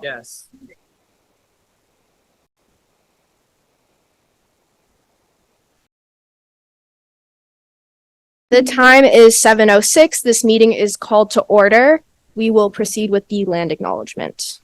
Yes. The time is 7:06. This meeting is called to order. We will proceed with the land acknowledgement.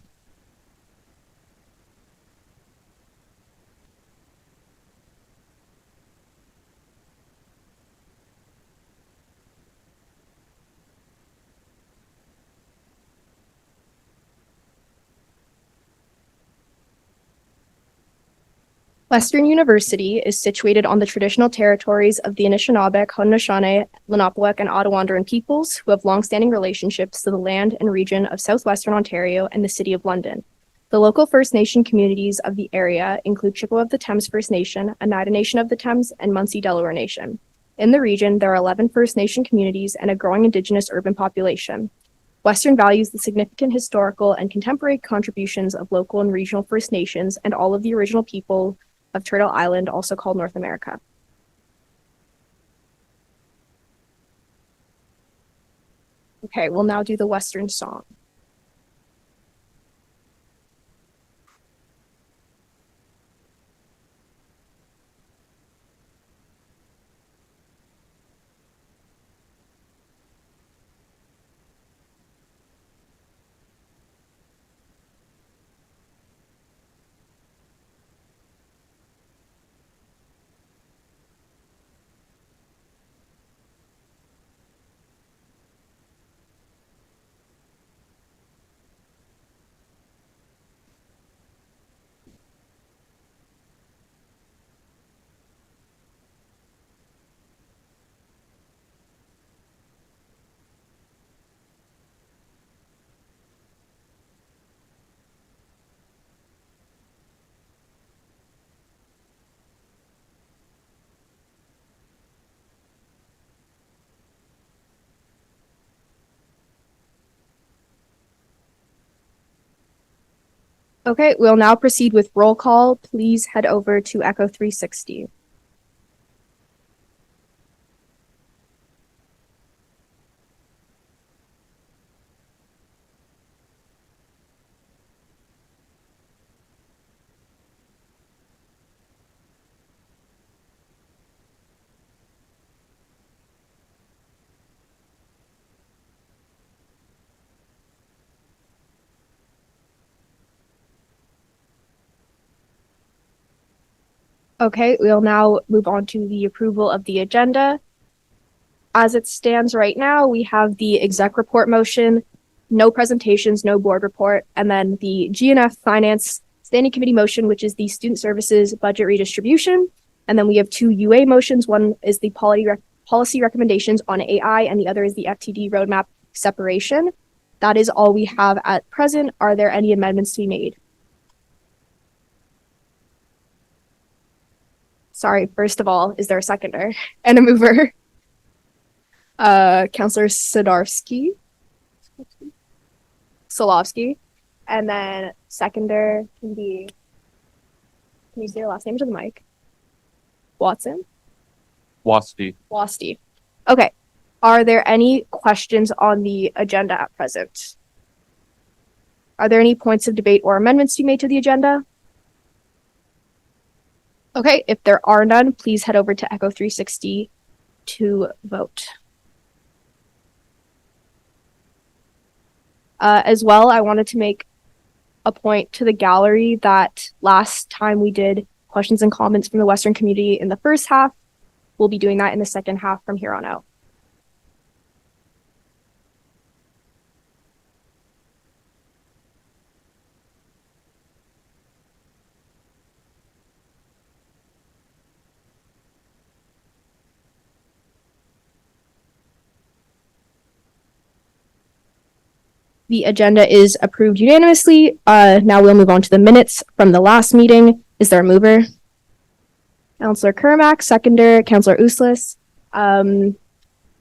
Western University is situated on the traditional territories of the Anishinaabe, Haudenosaunee, Lenape, and Ottawandaron peoples who have long-standing relationships to the land and region of southwestern Ontario and the City of London. The local First Nation communities of the area include Chippewa of the Thames First Nation, Oneida Nation of the Thames, and Munsee Delaware Nation. In the region, there are 11 First Nation communities and a growing Indigenous urban population. Western values the significant historical and contemporary contributions of local and regional First Nations and all of the original people of Turtle Island, also called North America. Okay, we'll now do the Western song. Okay, we'll now proceed with roll call. Please head over to Echo 360. Okay, we'll now move on to the approval of the agenda. As it stands right now, we have the exec report motion, no presentations, no board report, and then the GNF Finance Standing Committee motion, which is the Student Services Budget Redistribution. And then we have two UA motions. One is the policy recommendations on AI, and the other is the FTD roadmap separation. That is all we have at present. Are there any amendments to be made? Sorry, first of all, is there a seconder and a mover? Councillor Solovsky, and then seconder can you say your last name to the mic? Watson? Wasty. Okay. Are there any questions on the agenda at present? Are there any points of debate or amendments to be made to the agenda? Okay, if there are none, please head over to Echo 360 to vote. As well, I wanted to make a point to the gallery that last time we did questions and comments from the Western community in the first half, we'll be doing that in the second half from here on out. The agenda is approved unanimously. Now we'll move on to the minutes from the last meeting. Is there a mover? Councillor Kermack, seconder, Councillor Uslis.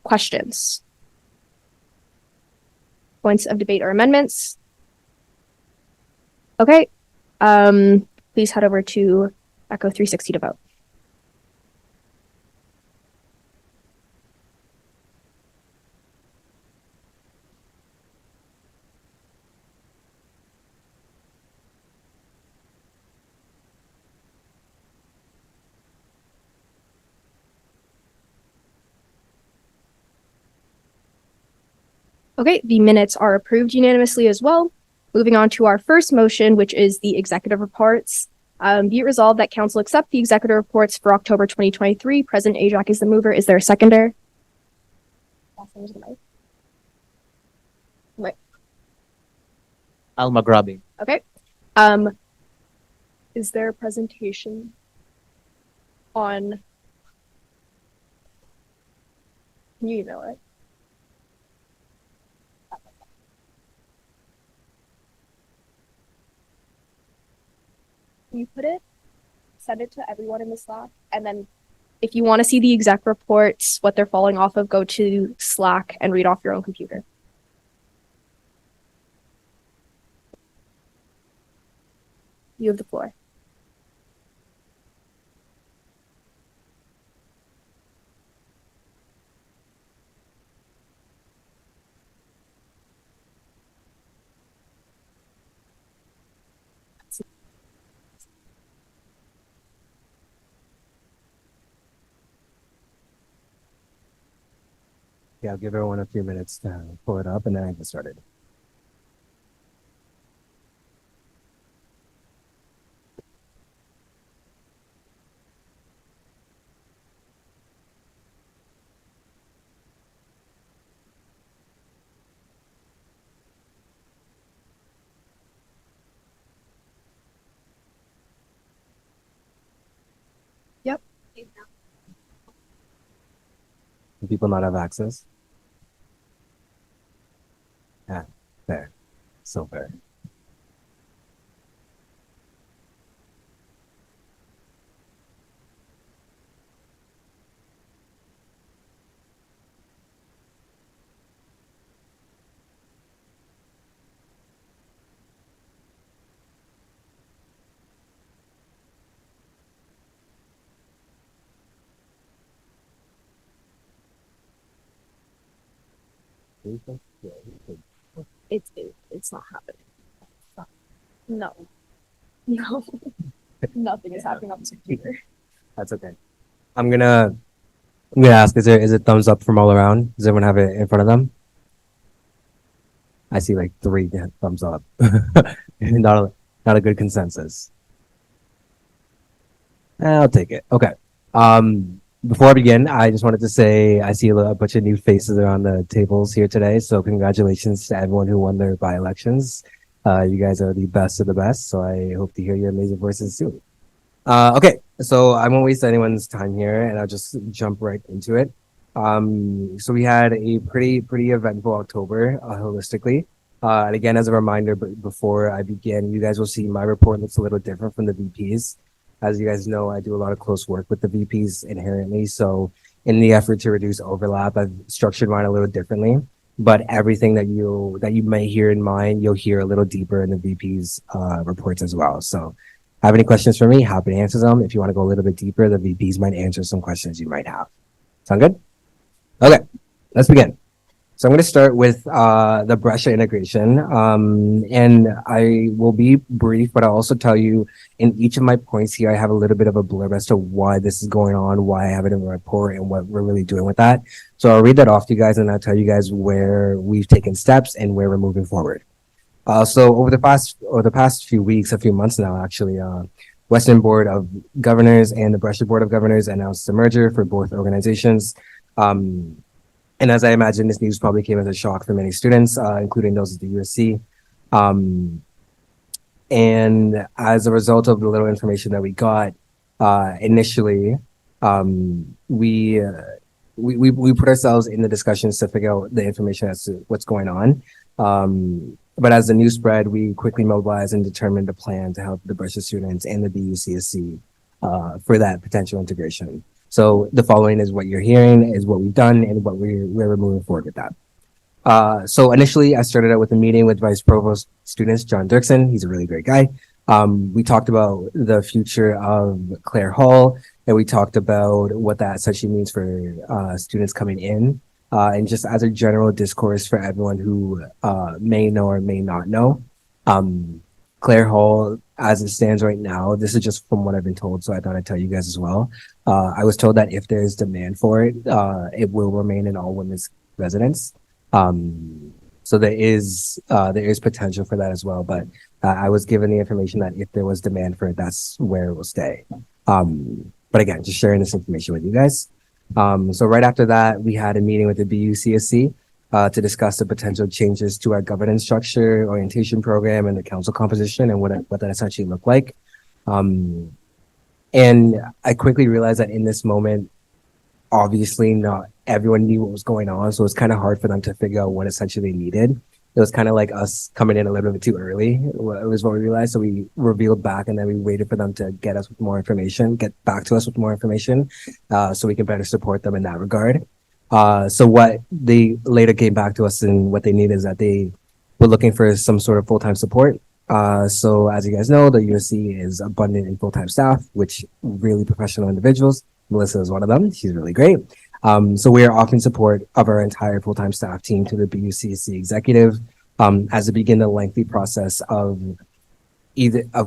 Questions? Points of debate or amendments? Okay. Please head over to Echo 360 to vote. Okay, the minutes are approved unanimously as well. Moving on to our first motion, which is the executive reports. Be it resolved that council accept the executive reports for October 2023. President Ajak is the mover. Is there a seconder? Right. Alma Grabbing. Okay. Is there a presentation on? Can you email it? Can you put it? Send it to everyone in the Slack, and then if you want to see the exec reports, what they're falling off of, go to Slack and read off your own computer. You have the floor. Yeah, I'll give everyone a few minutes to pull it up and then I get started. Yep. Do people not have access? Yeah, fair. So fair. It's not happening. No. No. Nothing is happening on this computer. That's okay. I'm gonna ask, is it thumbs up from all around? Does everyone have it in front of them? I see like 3 thumbs up. Not a good consensus. I'll take it. Okay. Before I begin, I just wanted to say I see a bunch of new faces around the tables here today. So congratulations to everyone who won their by-elections. You guys are the best of the best. So I hope to hear your amazing voices soon. Okay, so I won't waste anyone's time here, and I'll just jump right into it. So we had a pretty eventful October, holistically. And again, as a reminder, but before I begin, you guys will see my report looks a little different from the VPs. As you guys know, I do a lot of close work with the VPs inherently. So in the effort to reduce overlap, I've structured mine a little differently. But everything that you may hear in mine, you'll hear a little deeper in the VPs reports as well. So have any questions for me? Happy to answer them. If you want to go a little bit deeper, the VPs might answer some questions you might have. Sound good? Okay, let's begin. So I'm going to start with the Brescia integration, and I will be brief, but I'll also tell you in each of my points here, I have a little bit of a blurb as to why this is going on, why I have it in the report, and what we're really doing with that. So I'll read that off to you guys, and I'll tell you guys where we've taken steps and where we're moving forward. So over the past few weeks, a few months now, actually, Western Board of Governors and the Brescia Board of Governors announced a merger for both organizations. And as I imagine, this news probably came as a shock for many students, including those at the USC. And as a result of the little information that we got initially, we put ourselves in the discussions to figure out the information as to what's going on. But as the news spread, we quickly mobilized and determined a plan to help the Brescia students and the BUCSC for that potential integration. So the following is what you're hearing, is what we've done, and what we're moving forward with that. So initially, I started out with a meeting with Vice Provost students, John Dirksen. He's a really great guy. We talked about the future of Clare Hall, and we talked about what that essentially means for students coming in, and just as a general discourse for everyone who may know or may not know. Clare Hall, as it stands right now, this is just from what I've been told, so I thought I'd tell you guys as well. I was told that if there's demand for it, it will remain an all women's residence. So there is potential for that as well. But I was given the information that if there was demand for it, that's where it will stay. But again, just sharing this information with you guys. So right after that, we had a meeting with the BUCSC to discuss the potential changes to our governance structure, orientation program, and the council composition, and what that essentially looked like. And I quickly realized that in this moment, obviously not everyone knew what was going on, so it was kind of hard for them to figure out what essentially they needed. It was kind of like us coming in a little bit too early. It was what we realized. So we revealed back, and then we waited for them to get us with more information, get back to us with more information, so we can better support them in that regard. So what they later came back to us and what they need is that they were looking for some sort of full-time support. So as you guys know, the USC is abundant in full-time staff, which really professional individuals. Melissa is one of them. She's really great. So we are offering support of our entire full-time staff team to the BUCC executive as they begin the lengthy process of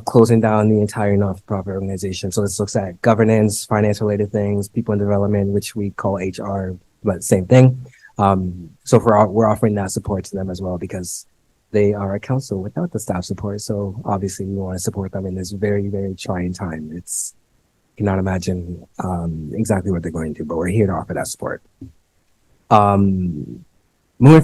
closing down the entire not-for-profit organization. So this looks at governance, finance-related things, people in development, which we call HR, but same thing. So we're offering that support to them as well because they are a council without the staff support. So obviously we want to support them in this very, very trying time. Cannot imagine exactly what they're going through, but we're here to offer that support. Moving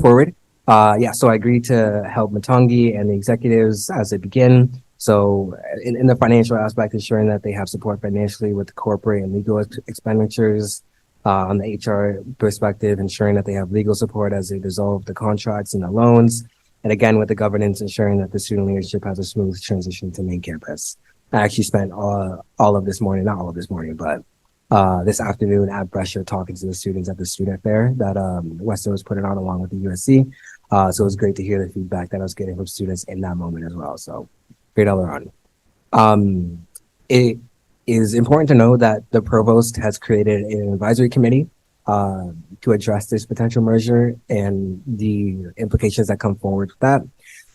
forward, so I agreed to help Matangi and the executives as they begin. So in the financial aspect, ensuring that they have support financially with the corporate and legal expenditures. On the HR perspective, ensuring that they have legal support as they dissolve the contracts and the loans. And again, with the governance, ensuring that the student leadership has a smooth transition to main campus. I actually spent all of this morning, not all of this morning, but this afternoon at Brescia talking to the students at the student fair that Western was putting on along with the USC. So it was great to hear the feedback that I was getting from students in that moment as well. So great all around. It is important to know that the provost has created an advisory committee to address this potential merger and the implications that come forward with that.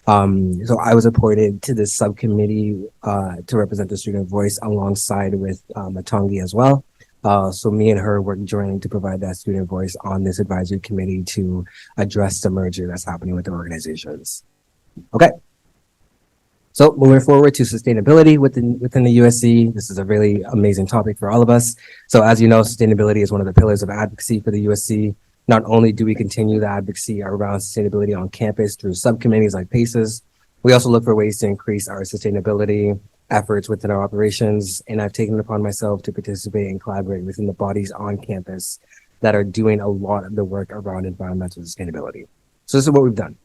So I was appointed to this subcommittee to represent the student voice alongside with Matangi as well. So me and her work jointly to provide that student voice on this advisory committee to address the merger that's happening with the organizations. Okay. So moving forward to sustainability within the USC, this is a really amazing topic for all of us. So as you know, sustainability is one of the pillars of advocacy for the USC. Not only do we continue the advocacy around sustainability on campus through subcommittees like PACES, we also look for ways to increase our sustainability efforts within our operations. And I've taken it upon myself to participate and collaborate within the bodies on campus that are doing a lot of the work around environmental sustainability. So this is what we've done.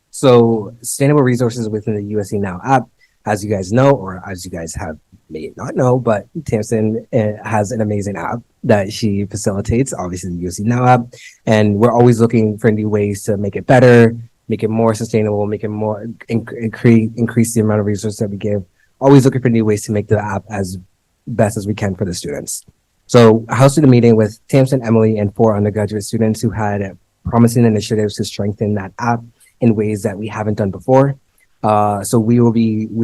So sustainable resources within the USC Now app, as you guys know, or as you guys may not know, but Tamsin has an amazing app that she facilitates, obviously the USC Now app. And we're always looking for new ways to make it better, make it more sustainable, make it more, increase the amount of resources that we give. Always looking for new ways to make the app as best as we can for the students. So I hosted a meeting with Tamsin, Emily, and 4 undergraduate students who had promising initiatives to strengthen that app in ways that we haven't done before. So we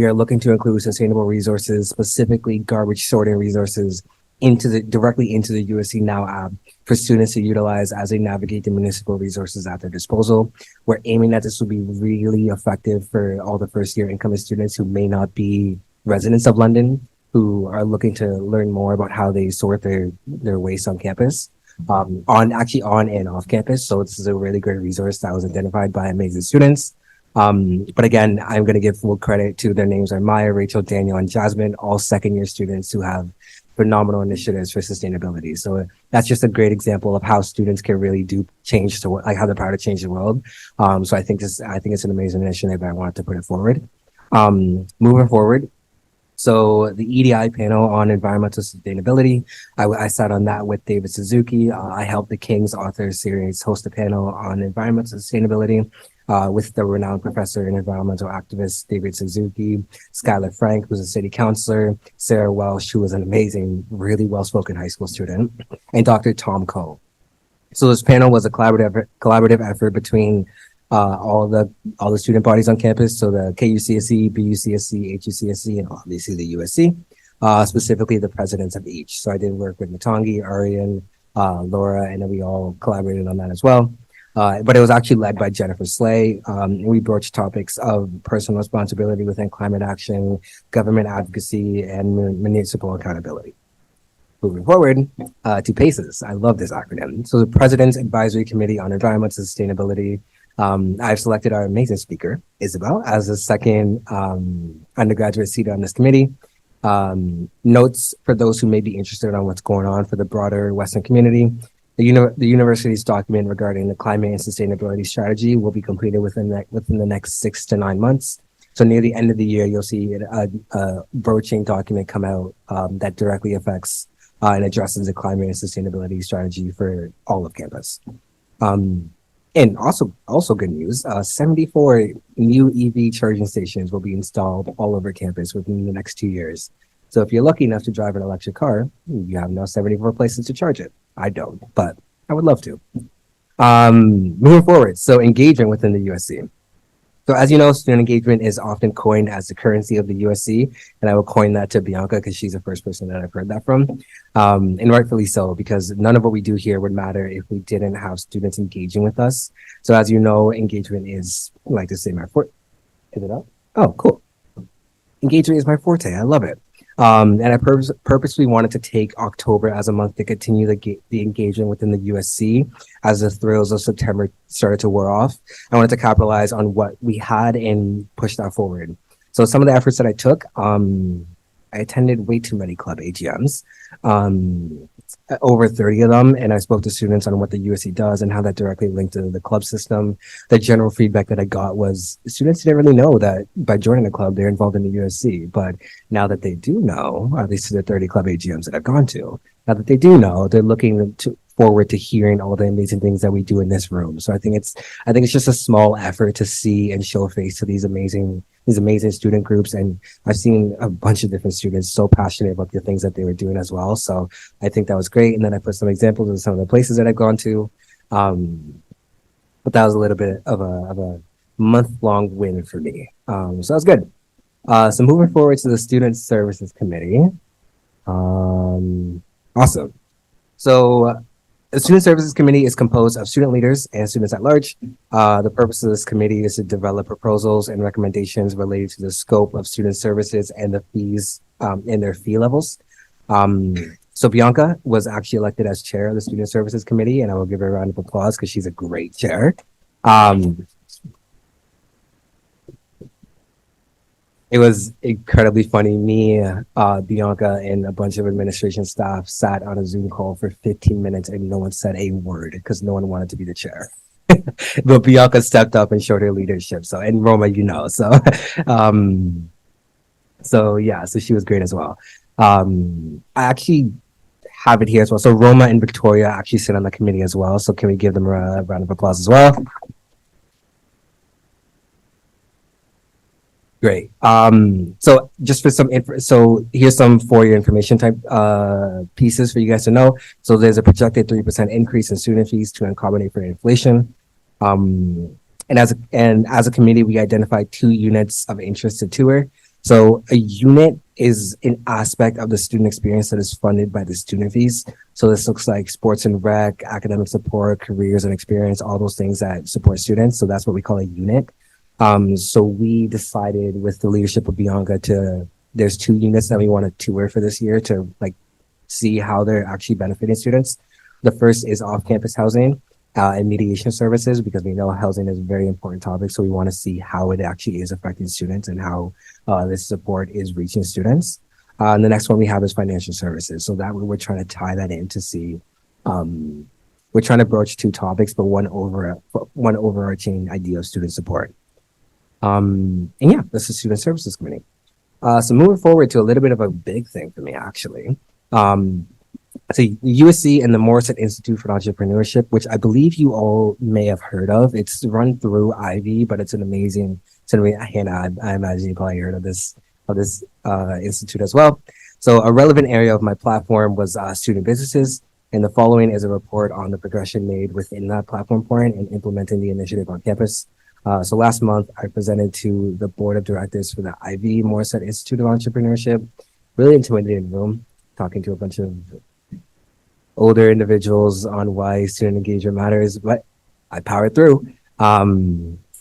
are looking to include sustainable resources, specifically garbage sorting resources, directly into the USC Now app for students to utilize as they navigate the municipal resources at their disposal. We're aiming that this will be really effective for all the first year incoming students who may not be residents of London, who are looking to learn more about how they sort their waste on campus. On and off campus. So this is a really great resource that was identified by amazing students. But again, I'm going to give full credit to their names are Maya, Rachel, Daniel, and Jasmine, all second year students who have phenomenal initiatives for sustainability. So that's just a great example of how students can really do change to like how they're power to change the world. So I think it's an amazing initiative. I wanted to put it forward. Moving forward. So the EDI panel on environmental sustainability, I sat on that with David Suzuki. I helped the King's Author Series host a panel on environmental sustainability with the renowned professor and environmental activist David Suzuki, Skylar Frank, who's a city councilor, Sarah Welsh, who was an amazing, really well-spoken high school student, and Dr. Tom Cole. So this panel was a collaborative effort between all the student bodies on campus, so the KUCSC, BUCSC, HUCSC, and obviously the USC, specifically the presidents of each. So I did work with Matangi, Arian, Laura, and then we all collaborated on that as well. But it was actually led by Jennifer Slay. We broached topics of personal responsibility within climate action, government advocacy, and municipal accountability. Moving forward to PACES. I love this acronym. So the President's Advisory Committee on Environment Sustainability. I've selected our amazing speaker, Isabel, as the second undergraduate seat on this committee. Notes for those who may be interested on what's going on for the broader Western community. The university's document regarding the climate and sustainability strategy will be completed within the next 6 to 9 months. So near the end of the year, you'll see a broaching document come out that directly affects and addresses the climate and sustainability strategy for all of campus. And also good news, 74 new EV charging stations will be installed all over campus within the next 2 years. So if you're lucky enough to drive an electric car, you have now 74 places to charge it. I don't, but I would love to. Moving forward, so engagement within the USC. So as you know, student engagement is often coined as the currency of the USC, and I will coin that to Bianca because she's the first person that I've heard that from, and rightfully so, because none of what we do here would matter if we didn't have students engaging with us. So as you know, engagement is, I like to say, my forte. Is it up? Oh, cool. Engagement is my forte. I love it. And I purposely wanted to take October as a month to continue the engagement within the USC as the thrills of September started to wear off. I wanted to capitalize on what we had and push that forward. So some of the efforts that I took, I attended way too many club AGMs, over 30 of them, and I spoke to students on what the USC does and how that directly linked to the club system. The general feedback that I got was students didn't really know that by joining the club, they're involved in the USC. But now that they do know, or at least to the 30 club AGMs that I've gone to, now that they do know, they're looking forward to hearing all the amazing things that we do in this room. So I think it's just a small effort to see and show face to these amazing student groups. And I've seen a bunch of different students so passionate about the things that they were doing as well. So I think that was great. And then I put some examples of some of the places that I've gone to. But that was a little bit of a month-long win for me. So that was good. So moving forward to the Student Services Committee. Awesome. So the Student Services Committee is composed of student leaders and students at large. The purpose of this committee is to develop proposals and recommendations related to the scope of student services and the fees and their fee levels. So Bianca was actually elected as chair of the Student Services Committee, and I will give her a round of applause because she's a great chair. It was incredibly funny. Me, Bianca, and a bunch of administration staff sat on a Zoom call for 15 minutes and no one said a word because no one wanted to be the chair. But Bianca stepped up and showed her leadership. So, and Roma, so, so she was great as well. I actually have it here as well. So Roma and Victoria actually sit on the committee as well. So can we give them a round of applause as well? Great. So just for some so here's some for your information type pieces for you guys to know. So there's a projected 3% increase in student fees to accommodate for inflation. And as a committee, we identified 2 units of interest to tour. So a unit is an aspect of the student experience that is funded by the student fees. So this looks like sports and rec, academic support, careers and experience, all those things that support students. So that's what we call a unit. So we decided with the leadership of Bianca there's 2 units that we want to tour for this year to see how they're actually benefiting students. The first is off-campus housing and mediation services, because we know housing is a very important topic. So we want to see how it actually is affecting students and how this support is reaching students. And the next one we have is financial services. So that we're trying to tie that in to see, we're trying to broach 2 topics, but one overarching idea of student support. And yeah, this is Student Services Committee. So moving forward to a little bit of a big thing for me, actually. So USC and the Morrison Institute for Entrepreneurship, which I believe you all may have heard of. It's run through Ivy, but it's an amazing, Hannah, I imagine you probably heard of this institute as well. So a relevant area of my platform was student businesses. And the following is a report on the progression made within that platform point and implementing the initiative on campus. So last month, I presented to the board of directors for the Ivy Morrison Institute of Entrepreneurship. Really intimidating room, talking to a bunch of older individuals on why student engagement matters. But I powered through.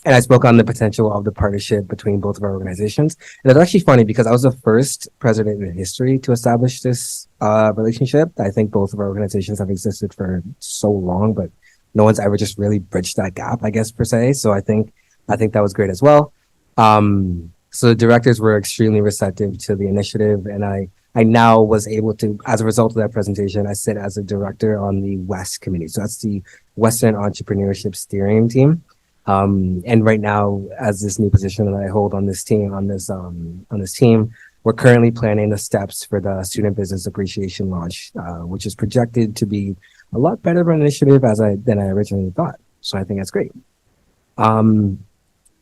And I spoke on the potential of the partnership between both of our organizations. And it's actually funny because I was the first president in history to establish this relationship. I think both of our organizations have existed for so long, but no one's ever just really bridged that gap, I guess, per se. So I think that was great as well. So the directors were extremely receptive to the initiative, and I now was able to, as a result of that presentation, I sit as a director on the West Committee. So that's the Western Entrepreneurship Steering Team. And right now, as this new position that I hold on this team, we're currently planning the steps for the Student Business Appreciation launch, which is projected to be a lot better of an initiative than I originally thought. So I think that's great.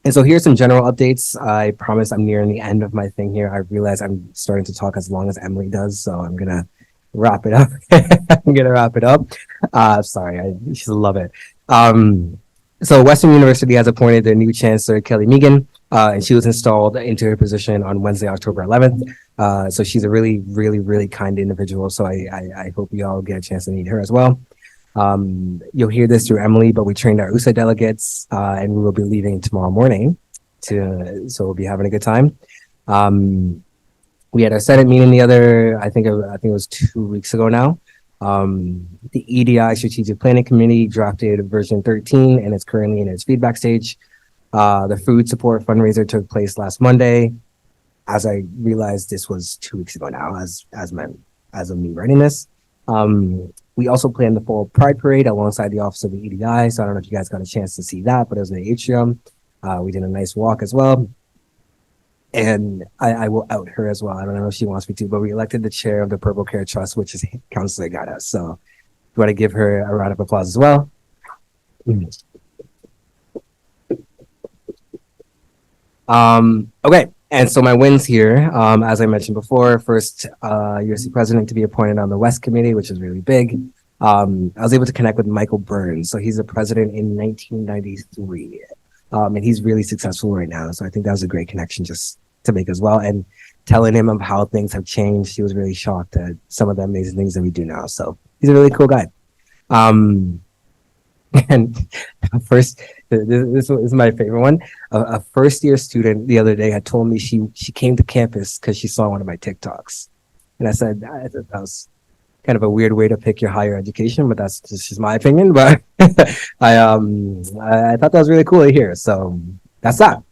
And so here's some general updates. I promise I'm nearing the end of my thing here. I realize I'm starting to talk as long as Emily does, so I'm gonna wrap it up. I'm gonna wrap it up. Sorry, I just love it. So Western University has appointed their new chancellor, Kelly Megan, and she was installed into her position on Wednesday, October 11th. So she's a really, really, really kind individual. So I hope you all get a chance to meet her as well. You'll hear this through Emily, but we trained our USA delegates, and we will be leaving tomorrow morning so we'll be having a good time. We had our Senate meeting I think it was 2 weeks ago now. The EDI Strategic Planning Committee drafted version 13 and it's currently in its feedback stage. The food support fundraiser took place last Monday. As I realized this was 2 weeks ago now, as of me writing this. We also planned the fall Pride Parade alongside the office of the EDI. So I don't know if you guys got a chance to see that, but it was in the atrium. We did a nice walk as well. And I will out her as well. I don't know if she wants me to, but we elected the chair of the Purple Care Trust, which is Councilor Gaddis. So we want to give her a round of applause as well. Okay. And so my wins here, as I mentioned before, first USC president to be appointed on the West Committee, which is really big. I was able to connect with Michael Burns. So he's a president in 1993. And he's really successful right now. So I think that was a great connection just to make as well. And telling him of how things have changed, he was really shocked at some of the amazing things that we do now. So he's a really cool guy. And first, this is my favorite one. A first year student the other day had told me she came to campus because she saw one of my TikToks. And I said that was kind of a weird way to pick your higher education, but that's just my opinion. But I thought that was really cool to hear. So that's that.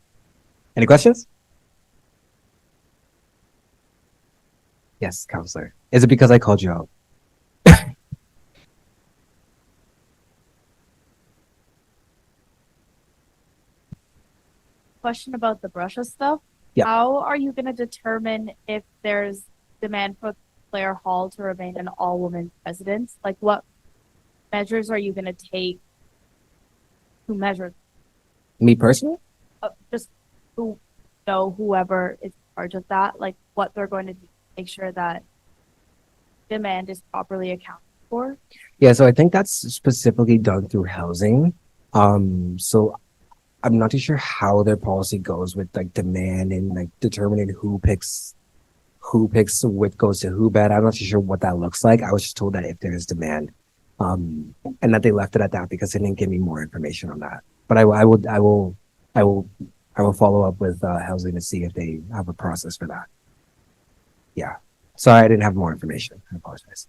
Any questions? Yes, counselor. Is it because I called you out? Question about the Russia stuff. Yeah. How are you going to determine if there's demand for Claire Hall to remain an all-woman president? Like, what measures are you going to take to measure? Me personally? Just whoever is in charge of that, like what they're going to do to make sure that demand is properly accounted for? Yeah, so I think that's specifically done through housing. So I'm not too sure how their policy goes with like demand and like determining who picks what goes to who bed. I'm not too sure what that looks like. I was just told that if there is demand, and that they left it at that because they didn't give me more information on that. But I will follow up with housing to see if they have a process for that. Yeah. Sorry, I didn't have more information. I apologize.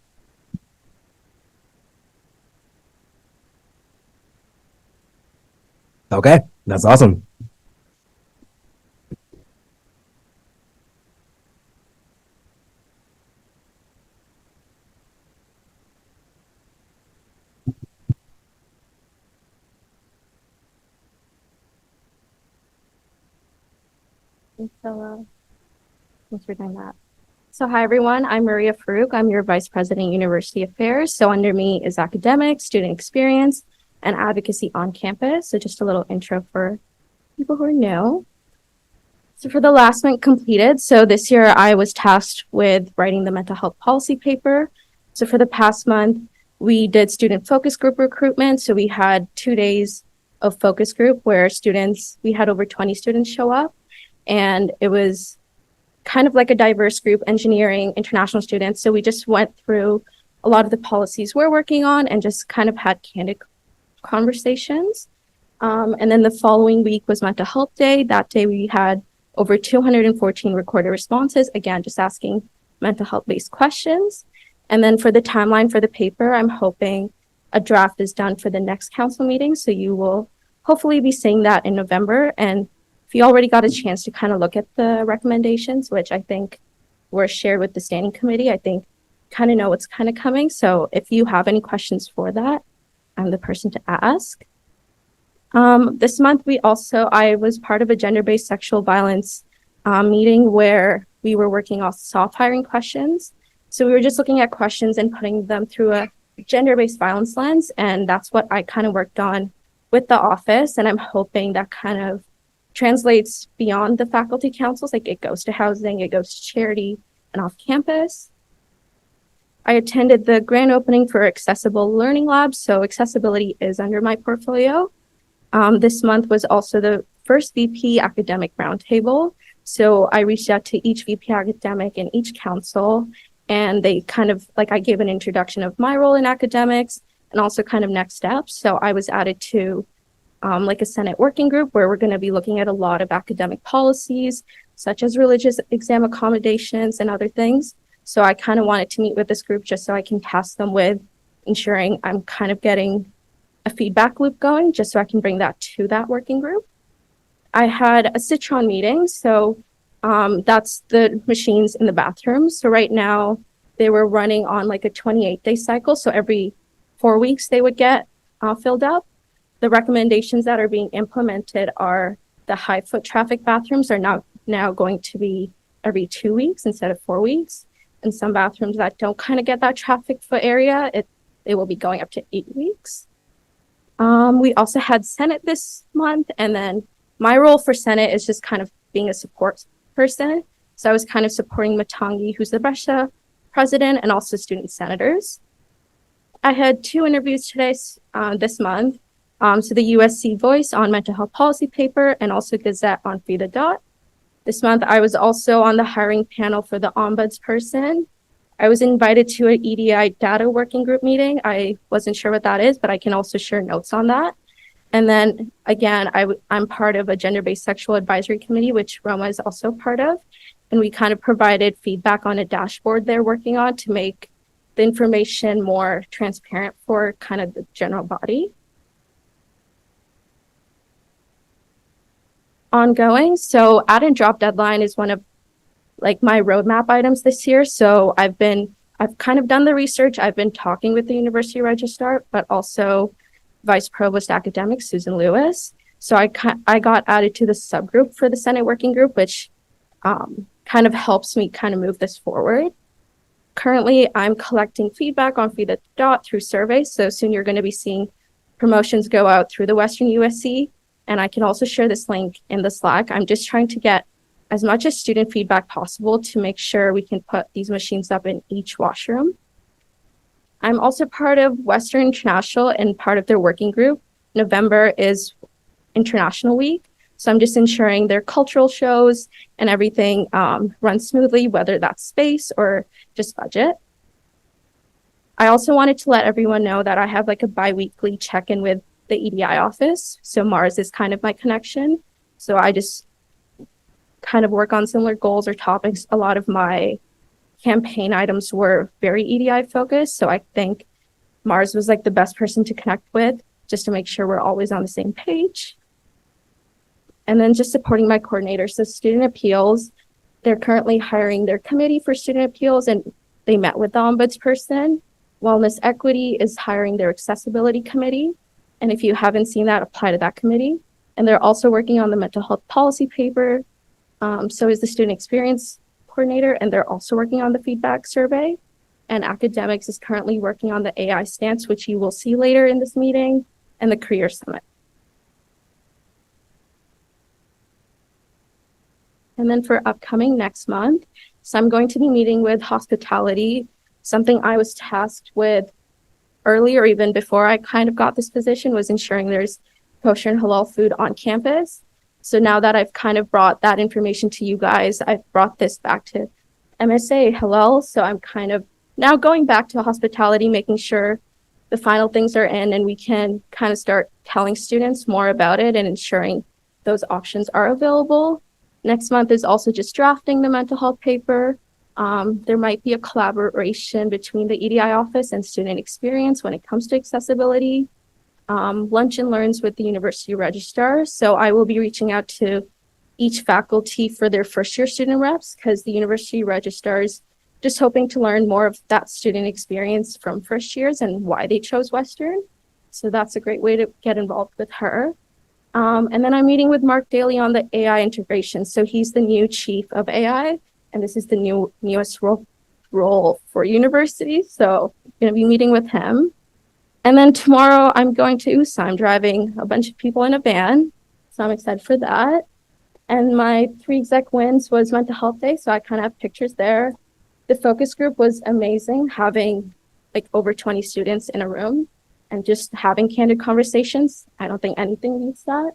Okay, that's awesome. So, thanks for doing that. So hi, everyone. I'm Maria Farouk. I'm your Vice President, University Affairs. So under me is academics, student experience, and advocacy on campus. So just a little intro for people who are new. So for the last month completed, so this year I was tasked with writing the mental health policy paper. So for the past month, we did student focus group recruitment. So we had 2 days of focus group where we had over 20 students show up. And it was kind of like a diverse group, engineering, international students. So we just went through a lot of the policies we're working on and just kind of had candid conversations. And then the following week was Mental Health Day. That day we had over 214 recorded responses, again, just asking mental health based questions. And then for the timeline for the paper, I'm hoping a draft is done for the next council meeting. So you will hopefully be seeing that in November. And if you already got a chance to kind of look at the recommendations, which I think were shared with the standing committee, I think kind of know what's kind of coming. So if you have any questions for that, I'm the person to ask. This month, I was part of a gender-based sexual violence meeting where we were working off soft hiring questions. So we were just looking at questions and putting them through a gender-based violence lens. And that's what I kind of worked on with the office. And I'm hoping that kind of translates beyond the faculty councils, like it goes to housing, it goes to charity and off campus. I attended the grand opening for Accessible Learning Labs. So accessibility is under my portfolio. This month was also the first VP academic roundtable. So I reached out to each VP academic and each council, and they kind of I gave an introduction of my role in academics and also kind of next steps. So I was added to a Senate working group where we're going to be looking at a lot of academic policies, such as religious exam accommodations and other things. So I kind of wanted to meet with this group just so I can task them with ensuring I'm kind of getting a feedback loop going, just so I can bring that to that working group. I had a Citron meeting. So that's the machines in the bathrooms. So right now they were running on a 28-day cycle. So every 4 weeks they would get filled up. The recommendations that are being implemented are the high foot traffic bathrooms are now going to be every 2 weeks instead of 4 weeks. And some bathrooms that don't kind of get that traffic foot area, they will be going up to 8 weeks. We also had Senate this month, and then my role for Senate is just kind of being a support person. So I was kind of supporting Matangi, who's the Brescia president, and also student senators. I had 2 interviews today, this month. So the USC Voice on mental health policy paper and also Gazette on Free the Dot. This month, I was also on the hiring panel for the ombudsperson. I was invited to an EDI data working group meeting. I wasn't sure what that is, but I can also share notes on that. And then again, I'm part of a gender-based sexual advisory committee, which Roma is also part of. And we kind of provided feedback on a dashboard they're working on to make the information more transparent for kind of the general body. Ongoing. So add and drop deadline is one of my roadmap items this year. So I've kind of done the research. I've been talking with the university registrar, but also Vice Provost Academics, Susan Lewis. So I got added to the subgroup for the Senate working group, which kind of helps me kind of move this forward. Currently, I'm collecting feedback on Free the Dot through surveys. So soon you're going to be seeing promotions go out through the Western USC. And I can also share this link in the Slack. I'm just trying to get as much as student feedback possible to make sure we can put these machines up in each washroom. I'm also part of Western International and part of their working group. November is International Week. So I'm just ensuring their cultural shows and everything runs smoothly, whether that's space or just budget. I also wanted to let everyone know that I have a bi-weekly check-in with the EDI office. So Mars is kind of my connection. So I just kind of work on similar goals or topics. A lot of my campaign items were very EDI focused. So I think Mars was the best person to connect with just to make sure we're always on the same page. And then just supporting my coordinators. So student appeals, they're currently hiring their committee for student appeals and they met with the ombudsperson. Wellness Equity is hiring their accessibility committee. And if you haven't seen that, apply to that committee. And they're also working on the mental health policy paper. So is the student experience coordinator, and they're also working on the feedback survey. And academics is currently working on the AI stance, which you will see later in this meeting, and the career summit. And then for upcoming next month, so I'm going to be meeting with hospitality, something I was tasked with earlier, even before I kind of got this position, was ensuring there's kosher and halal food on campus. So now that I've kind of brought that information to you guys, I've brought this back to MSA Halal. So I'm kind of now going back to hospitality, making sure the final things are in and we can kind of start telling students more about it and ensuring those options are available. Next month is also just drafting the mental health paper. There might be a collaboration between the EDI office and student experience when it comes to accessibility. Lunch and learns with the university registrar. So I will be reaching out to each faculty for their first year student reps because the university registrar is just hoping to learn more of that student experience from first years and why they chose Western. So that's a great way to get involved with her. And then I'm meeting with Mark Daly on the AI integration. So he's the new chief of AI, and this is the newest role for university. So I'm going to be meeting with him. And then tomorrow I'm going to USA. I'm driving a bunch of people in a van. So I'm excited for that. And my 3 exec wins was mental health day. So I kind of have pictures there. The focus group was amazing, having like over 20 students in a room and just having candid conversations. I don't think anything beats that.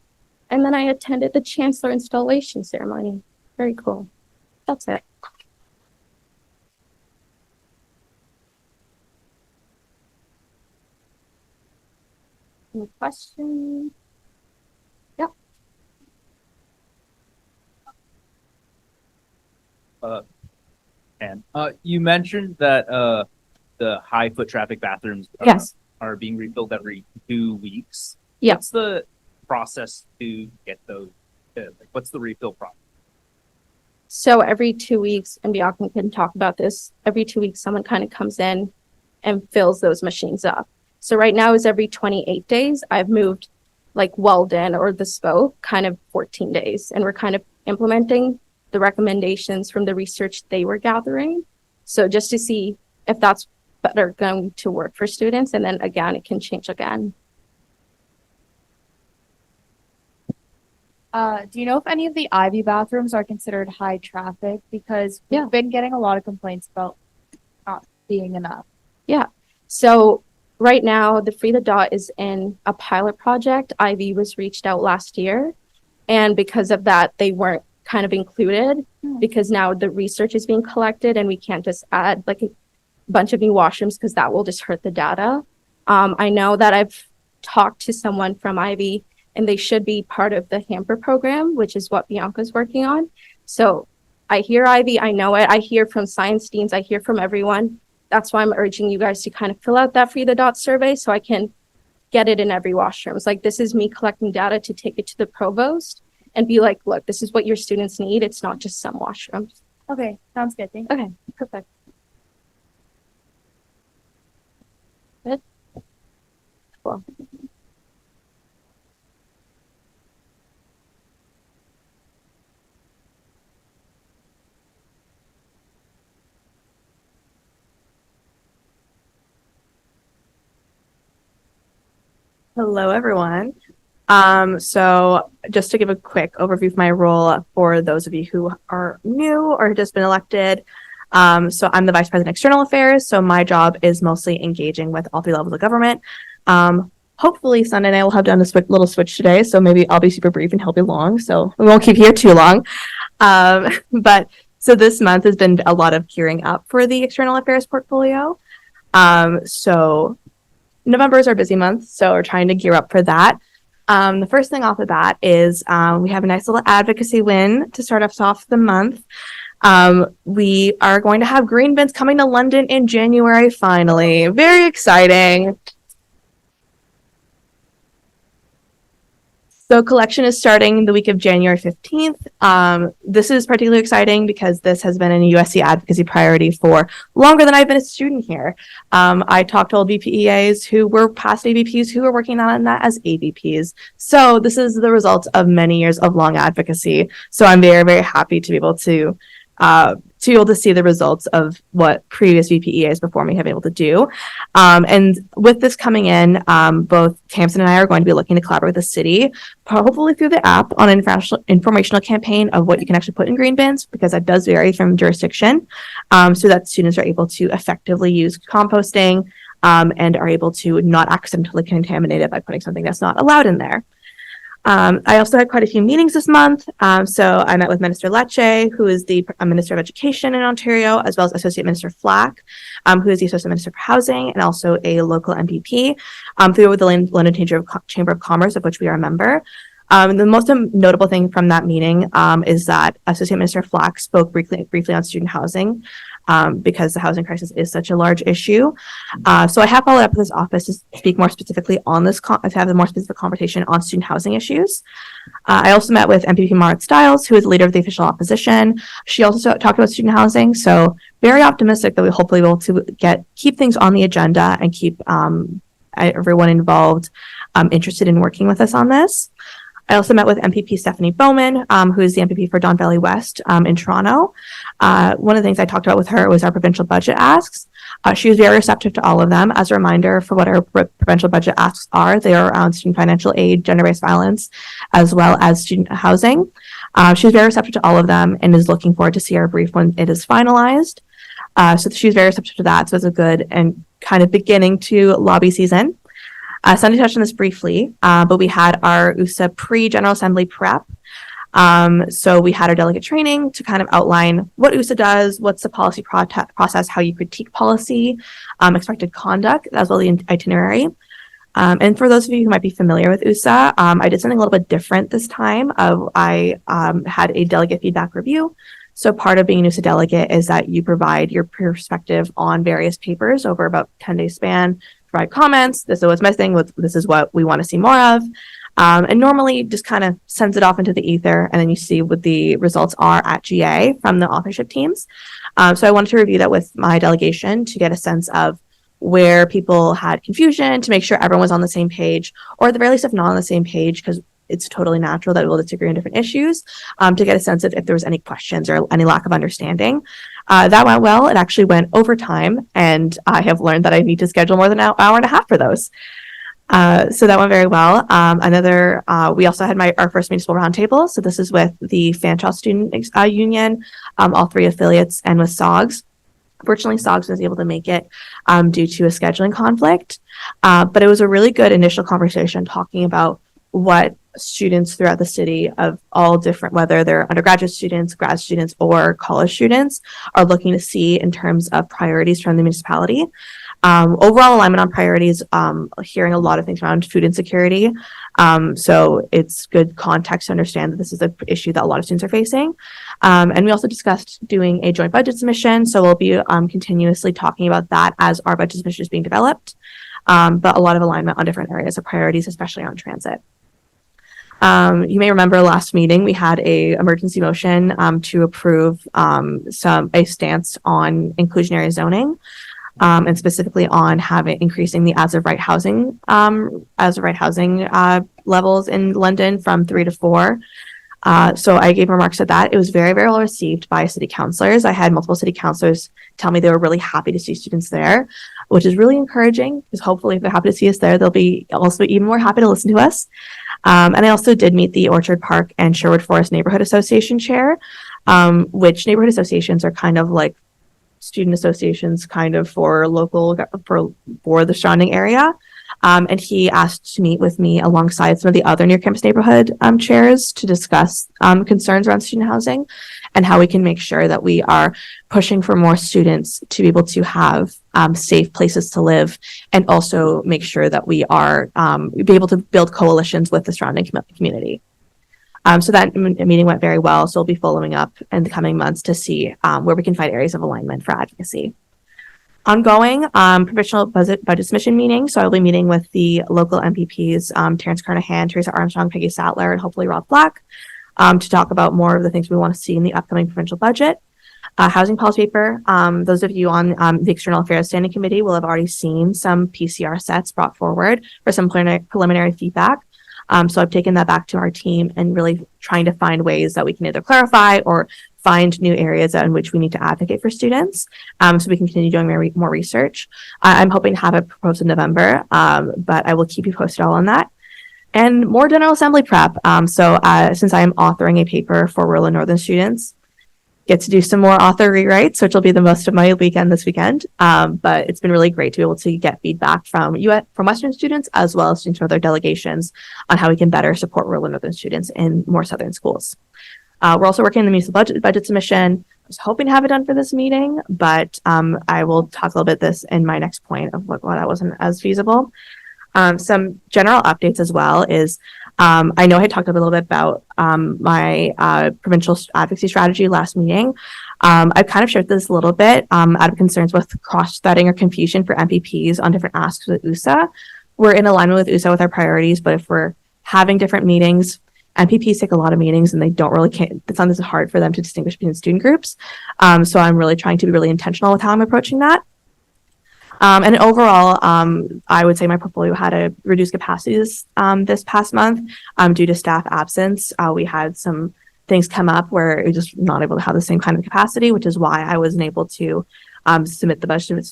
And then I attended the chancellor installation ceremony. Very cool. That's it. Any questions? Yeah. And you mentioned that the high foot traffic bathrooms Yes. are being refilled every 2 weeks. Yeah. What's the process to get those? What's the refill process? So every 2 weeks, and Bianca can talk about this, every 2 weeks, someone kind of comes in and fills those machines up. So right now is every 28 days. I've moved like Weldon or the Spoke kind of 14 days. And we're kind of implementing the recommendations from the research they were gathering. So just to see if that's better going to work for students. And then again, it can change again. Do you know if any of the Ivy bathrooms are considered high traffic? Because Yeah. we've been getting a lot of complaints about not being enough. So right now, the Free the Dot is in a pilot project. Ivy was reached out last year. And because of that, they weren't kind of included because now the research is being collected and we can't just add like a bunch of new washrooms because that will just hurt the data. I know that I've talked to someone from Ivy and they should be part of the hamper program, which is what Bianca's working on. So I hear Ivy, I know it. I hear from science deans, I hear from everyone. That's why I'm urging you guys to kind of fill out that Free the Dot survey so I can get it in every washroom. It's like, this is me collecting data to take it to the provost and be like, look, this is what your students need. It's not just some washrooms. Okay, sounds good. Thank you. Okay, perfect. Good. Cool. Hello, everyone. So just to give a quick overview of my role for those of you who are new or have just been elected. So I'm the Vice President External Affairs. So my job is mostly engaging with all 3 levels of government. Hopefully Sunday and I will have done a little switch today. So maybe I'll be super brief and help you along. So we won't keep you here too long. But so this month has been a lot of gearing up for the External Affairs portfolio. So November is our busy month, so we're trying to gear up for that. The first thing off the bat is we have a nice little advocacy win to start us off the month. We are going to have green bins coming to London in January, finally. Very exciting. So collection is starting the week of January 15th. This is particularly exciting because this has been a USC advocacy priority for longer than I've been a student here. I talked to old VPEAs who were past AVPs who are working on that as AVPs. So this is the result of many years of long advocacy. So I'm very, very happy to be able to see the results of what previous VPEAs before me have been able to do. And with this coming in, both Tamsin and I are going to be looking to collaborate with the city, hopefully through the app on an informational campaign of what you can actually put in green bins, because that does vary from jurisdiction, so that students are able to effectively use composting and are able to not accidentally contaminate it by putting something that's not allowed in there. I also had quite a few meetings this month. So I met with Minister Lecce, who is the Minister of Education in Ontario, as well as Associate Minister Flack, who is the Associate Minister for Housing, and also a local MPP through the London Chamber of Commerce, of which we are a member. The most notable thing from that meeting is that Associate Minister Flack spoke briefly on student housing because the housing crisis is such a large issue. So I have followed up with this office to speak more specifically on this, to have a more specific conversation on student housing issues. I also met with MPP Marit Stiles, who is the leader of the official opposition. She also talked about student housing. So very optimistic that we hopefully will to keep things on the agenda and keep everyone involved interested in working with us on this. I also met with MPP Stephanie Bowman, who is the MPP for Don Valley West in Toronto. One of the things I talked about with her was our provincial budget asks. She was very receptive to all of them. As a reminder for what our provincial budget asks are, they are around student financial aid, gender-based violence, as well as student housing. She was very receptive to all of them and is looking forward to see our brief when it is finalized. So she was very receptive to that. So it's a good and kind of beginning to lobby season. Sunday touched on this briefly, but we had our USA pre-General Assembly prep. So we had our delegate training to kind of outline what USA does, what's the policy process, how you critique policy, expected conduct, as well as the itinerary. And for those of you who might be familiar with USA, I did something a little bit different this time. I had a delegate feedback review. So part of being an USA delegate is that you provide your perspective on various papers over about 10-day span, provide comments. This is what's missing. This is what we want to see more of. And normally just kind of sends it off into the ether, and then you see what the results are at GA from the authorship teams. So I wanted to review that with my delegation to get a sense of where people had confusion, to make sure everyone was on the same page, or at the very least, if not on the same page, because it's totally natural that we'll disagree on different issues, to get a sense of if there was any questions or any lack of understanding. That went well. It actually went overtime, and I have learned that I need to schedule more than an hour and a half for those. So that went very well. We also had our first municipal roundtable. So this is with the Fanshawe Student Union, all three affiliates, and with SOGS. Fortunately, SOGS was able to make it due to a scheduling conflict. But it was a really good initial conversation talking about what students throughout the city of all different, whether they're undergraduate students, grad students, or college students, are looking to see in terms of priorities from the municipality. Overall alignment on priorities, hearing a lot of things around food insecurity. So it's good context to understand that this is an issue that a lot of students are facing. And we also discussed doing a joint budget submission. So we'll be continuously talking about that as our budget submission is being developed. But a lot of alignment on different areas of priorities, especially on transit. You may remember last meeting, we had a emergency motion to approve a stance on inclusionary zoning. And specifically on increasing the as of right housing levels in London from 3 to 4. So I gave remarks at that. It was very, very well received by city councilors. I had multiple city councilors tell me they were really happy to see students there, which is really encouraging because hopefully if they're happy to see us there, they'll be also even more happy to listen to us. And I also did meet the Orchard Park and Sherwood Forest Neighborhood Association chair, which neighborhood associations are kind of like student associations kind of for the surrounding area. And he asked to meet with me alongside some of the other near campus neighborhood chairs to discuss concerns around student housing and how we can make sure that we are pushing for more students to be able to have safe places to live, and also make sure that we are be able to build coalitions with the surrounding community. So that meeting went very well. So we'll be following up in the coming months to see where we can find areas of alignment for advocacy. Ongoing provincial budget submission meeting. So I'll be meeting with the local MPPs, Terrence Carnahan, Teresa Armstrong, Peggy Sattler, and hopefully Rob Black, to talk about more of the things we want to see in the upcoming provincial budget. Housing policy paper. Those of you on the External Affairs Standing Committee will have already seen some PCR sets brought forward for some preliminary feedback. So I've taken that back to our team and really trying to find ways that we can either clarify or find new areas in which we need to advocate for students. So we can continue doing more research. I'm hoping to have it proposed in November, but I will keep you posted all on that. And more General Assembly prep. Since I am authoring a paper for rural and northern students, get to do some more author rewrites, which will be the most of my weekend this weekend. But it's been really great to be able to get feedback from from Western students as well as students from other delegations on how we can better support rural and northern students in more southern schools. We're also working on the municipal budget submission. I was hoping to have it done for this meeting, but I will talk a little bit this in my next point of what that wasn't as feasible. Some general updates as well is I know I talked a little bit about my provincial advocacy strategy last meeting. I've kind of shared this a little bit out of concerns with cross-threading or confusion for MPPs on different asks with USA. We're in alignment with USA with our priorities, but if we're having different meetings, MPPs take a lot of meetings and they don't really it's hard for them to distinguish between student groups. So I'm really trying to be really intentional with how I'm approaching that. And overall, I would say my portfolio had a reduced capacity this past month due to staff absence. We had some things come up where it was just not able to have the same kind of capacity, which is why I wasn't able to submit the budget,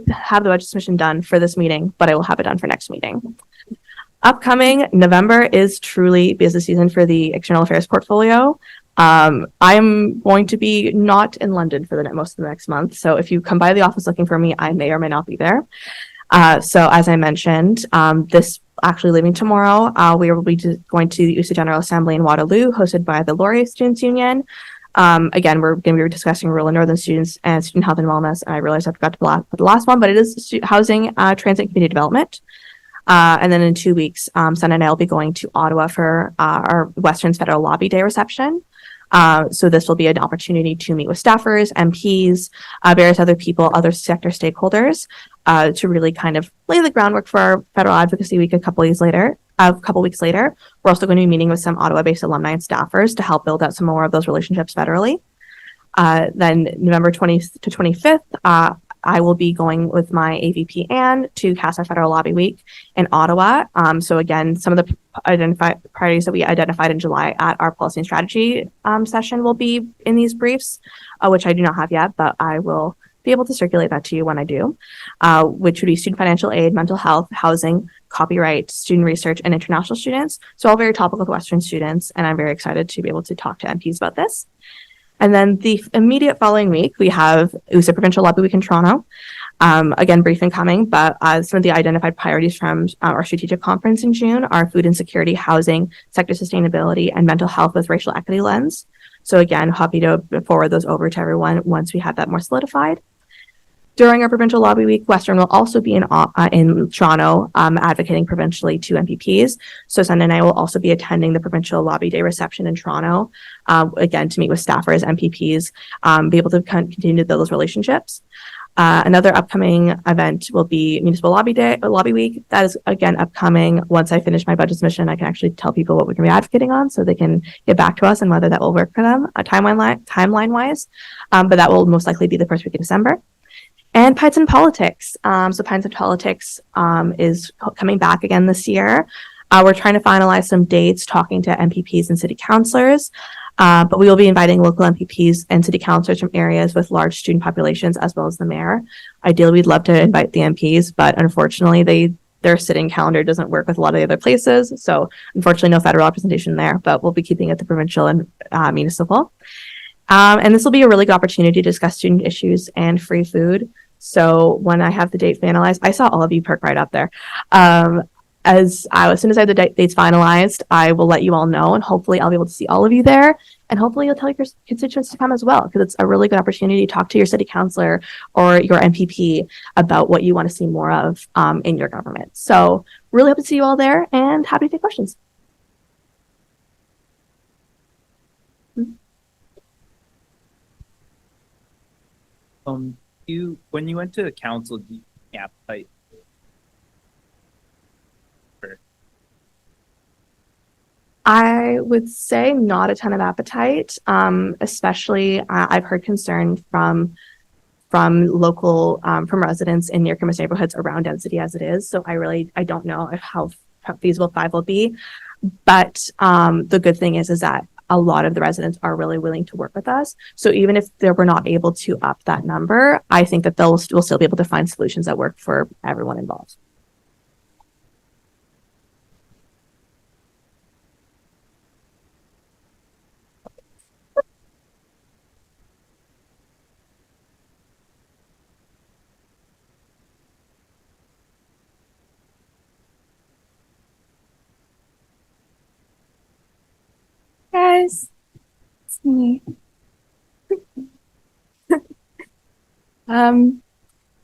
have the budget submission done for this meeting, but I will have it done for next meeting. Upcoming November is truly busy season for the external affairs portfolio. I'm going to be not in London for most of the next month. So if you come by the office looking for me, I may or may not be there. So as I mentioned, this actually leaving tomorrow, we will be going to the USC General Assembly in Waterloo, hosted by the Laureate Students Union. Again, we're going to be discussing rural and northern students and student health and wellness. And I realized I forgot to put the last one, but it is housing, transit, and community development. And then in 2 weeks, Sun and I will be going to Ottawa for our Western's Federal Lobby Day reception. So this will be an opportunity to meet with staffers, MPs, various other people, other sector stakeholders, to really kind of lay the groundwork for our Federal Advocacy Week a couple weeks later. We're also going to be meeting with some Ottawa-based alumni and staffers to help build out some more of those relationships federally. Then November 20th to 25th, I will be going with my AVP Anne to CASA Federal Lobby Week in Ottawa. So again, some of the identified priorities that we identified in July at our policy and strategy session will be in these briefs, which I do not have yet, but I will be able to circulate that to you when I do, which would be student financial aid, mental health, housing, copyright, student research, and international students. So all very topical with Western students, and I'm very excited to be able to talk to MPs about this. And then the immediate following week, we have USA Provincial Lobby Week in Toronto. Again, briefing coming, but some of the identified priorities from our strategic conference in June are food insecurity, housing, sector sustainability, and mental health with racial equity lens. So again, happy to forward those over to everyone once we have that more solidified. During our Provincial Lobby Week, Western will also be in Toronto advocating provincially to MPPs. So Sun and I will also be attending the Provincial Lobby Day reception in Toronto, again, to meet with staffers, MPPs, be able to continue to build those relationships. Another upcoming event will be Municipal Lobby Week. That is, again, upcoming. Once I finish my budget submission, I can actually tell people what we're going to be advocating on so they can get back to us and whether that will work for them timeline-wise. But that will most likely be the first week of December. And Pints and Politics. So Pints and Politics is coming back again this year. We're trying to finalize some dates, talking to MPPs and city councilors, but we will be inviting local MPPs and city councilors from areas with large student populations, as well as the mayor. Ideally, we'd love to invite the MPs, but unfortunately, their sitting calendar doesn't work with a lot of the other places. So unfortunately, no federal representation there, but we'll be keeping it the provincial and municipal. And this will be a really good opportunity to discuss student issues and free food. So when I have the date finalized, I saw all of you perk right up there. As soon as I have the dates finalized, I will let you all know, and hopefully I'll be able to see all of you there. And hopefully you'll tell your constituents to come as well, because it's a really good opportunity to talk to your city councilor or your MPP about what you want to see more of in your government. So really hope to see you all there, and happy to take questions. When you went to the council, do you have appetite? I would say not a ton of appetite, especially I've heard concern from local from residents in near-campus neighborhoods around density as it is. So I don't know how feasible 5 will be. But the good thing is that a lot of the residents are really willing to work with us. So even if we're not able to up that number, I think that we'll still be able to find solutions that work for everyone involved. guys. It's me.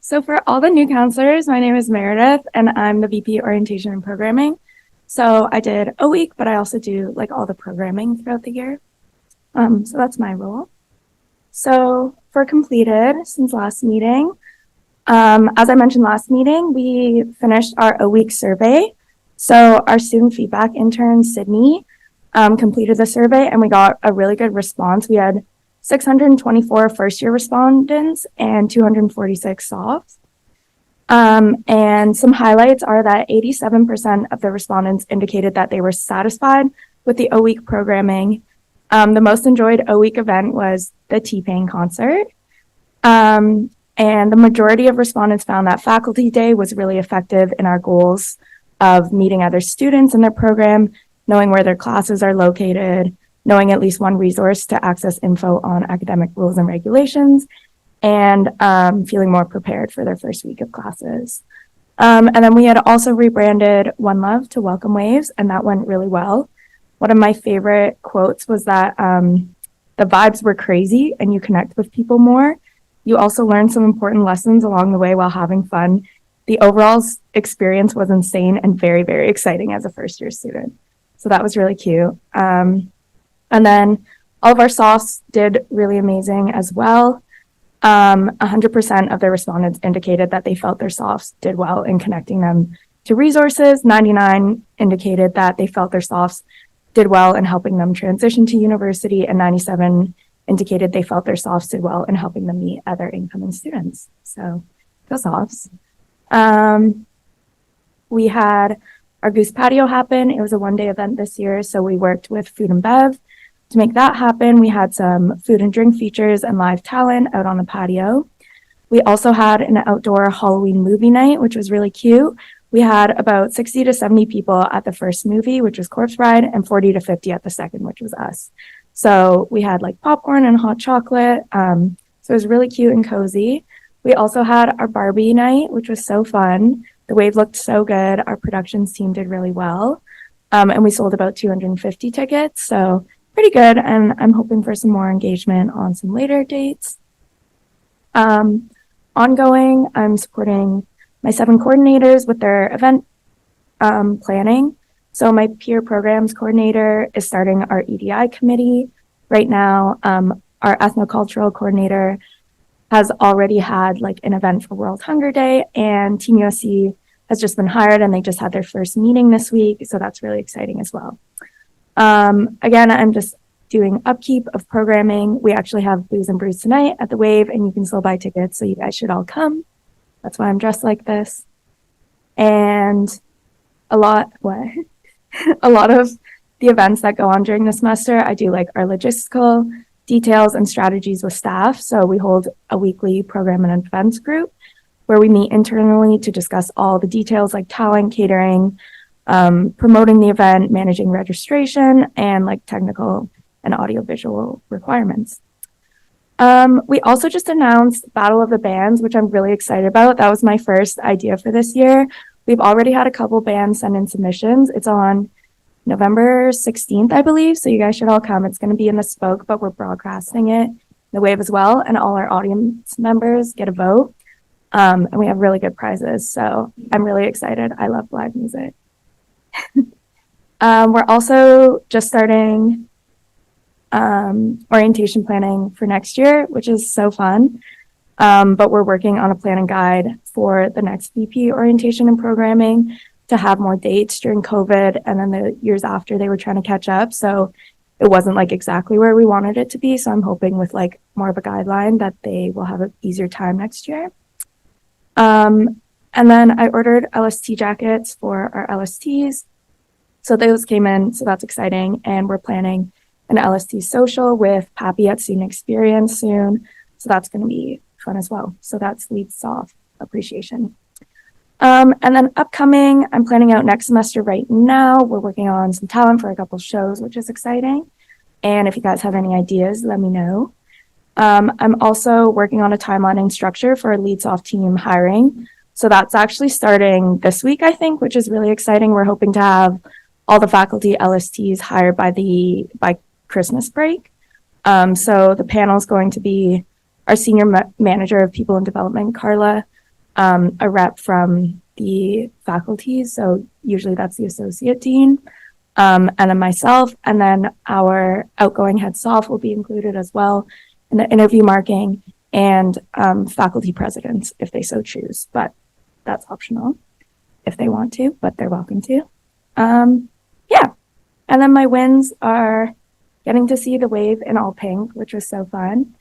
So for all the new counselors, my name is Meredith and I'm the VP Orientation and Programming. So I did a week, but I also do like all the programming throughout the year. So that's my role. So for completed since last meeting, as I mentioned last meeting, we finished our O-week survey. So our student feedback intern, Sydney, completed the survey and we got a really good response. We had 624 first-year respondents and 246 softs. And some highlights are that 87% of the respondents indicated that they were satisfied with the O-week programming. The most enjoyed O-week event was the T-Pain concert. And the majority of respondents found that faculty day was really effective in our goals of meeting other students in their program, knowing where their classes are located, knowing at least one resource to access info on academic rules and regulations, and feeling more prepared for their first week of classes. And then we had also rebranded One Love to Welcome Waves, and that went really well. One of my favorite quotes was that the vibes were crazy and you connect with people more. You also learn some important lessons along the way while having fun. The overall experience was insane and very, very exciting as a first year student. So that was really cute. And then all of our softs did really amazing as well. 100% of the respondents indicated that they felt their softs did well in connecting them to resources. 99 indicated that they felt their softs did well in helping them transition to university, and 97 indicated they felt their softs did well in helping them meet other incoming students. So go softs. We had our Goose Patio happen. It was a one-day event this year, so we worked with Food and Bev to make that happen. We had some food and drink features and live talent out on the patio. We also had an outdoor Halloween movie night, which was really cute. We had about 60 to 70 people at the first movie, which was Corpse Bride, and 40 to 50 at the second, which was us. So we had like popcorn and hot chocolate. So it was really cute and cozy. We also had our Barbie night, which was so fun. The wave looked so good. Our productions team did really well. And we sold about 250 tickets. So pretty good. And I'm hoping for some more engagement on some later dates. Ongoing, I'm supporting my 7 coordinators with their event planning. So my peer programs coordinator is starting our EDI committee right now. Our ethnocultural coordinator has already had like an event for World Hunger Day, and Team USC has just been hired and they just had their first meeting this week. So that's really exciting as well. Again, I'm just doing upkeep of programming. We actually have Booze and Brews tonight at the Wave, and you can still buy tickets, so you guys should all come. That's why I'm dressed like this. And a lot of the events that go on during the semester, I do like our logistical details and strategies with staff. So we hold a weekly program and events group where we meet internally to discuss all the details like talent, catering, promoting the event, managing registration, and like technical and audiovisual requirements. We also just announced Battle of the Bands, which I'm really excited about. That was my first idea for this year. We've already had a couple bands send in submissions. It's on November 16th, I believe. So you guys should all come. It's going to be in the Spoke, but we're broadcasting it in the Wave as well. And all our audience members get a vote. And we have really good prizes. So I'm really excited. I love live music. We're also just starting orientation planning for next year, which is so fun. But we're working on a planning guide for the next VP orientation and programming to have more dates during COVID. And then the years after, they were trying to catch up. So it wasn't like exactly where we wanted it to be. So I'm hoping with like more of a guideline that they will have an easier time next year. And then I ordered LST jackets for our LSTs. So those came in. So that's exciting. And we're planning an LST social with Pappy at Student Experience soon. So that's going to be fun as well. So that's leads off appreciation. And then upcoming, I'm planning out next semester right now. We're working on some talent for a couple shows, which is exciting. And if you guys have any ideas, let me know. I'm also working on a timeline and structure for a leads off team hiring. So that's actually starting this week, I think, which is really exciting. We're hoping to have all the faculty LSTs hired by Christmas break. So the panel is going to be our senior manager of people and development, Carla, a rep from the faculty. So usually that's the associate dean, and then myself, and then our outgoing head soft will be included as well in the interview marking, and faculty presidents if they so choose, but that's optional if they want to, but they're welcome to. Yeah. And then my wins are getting to see the wave in all pink, which was so fun.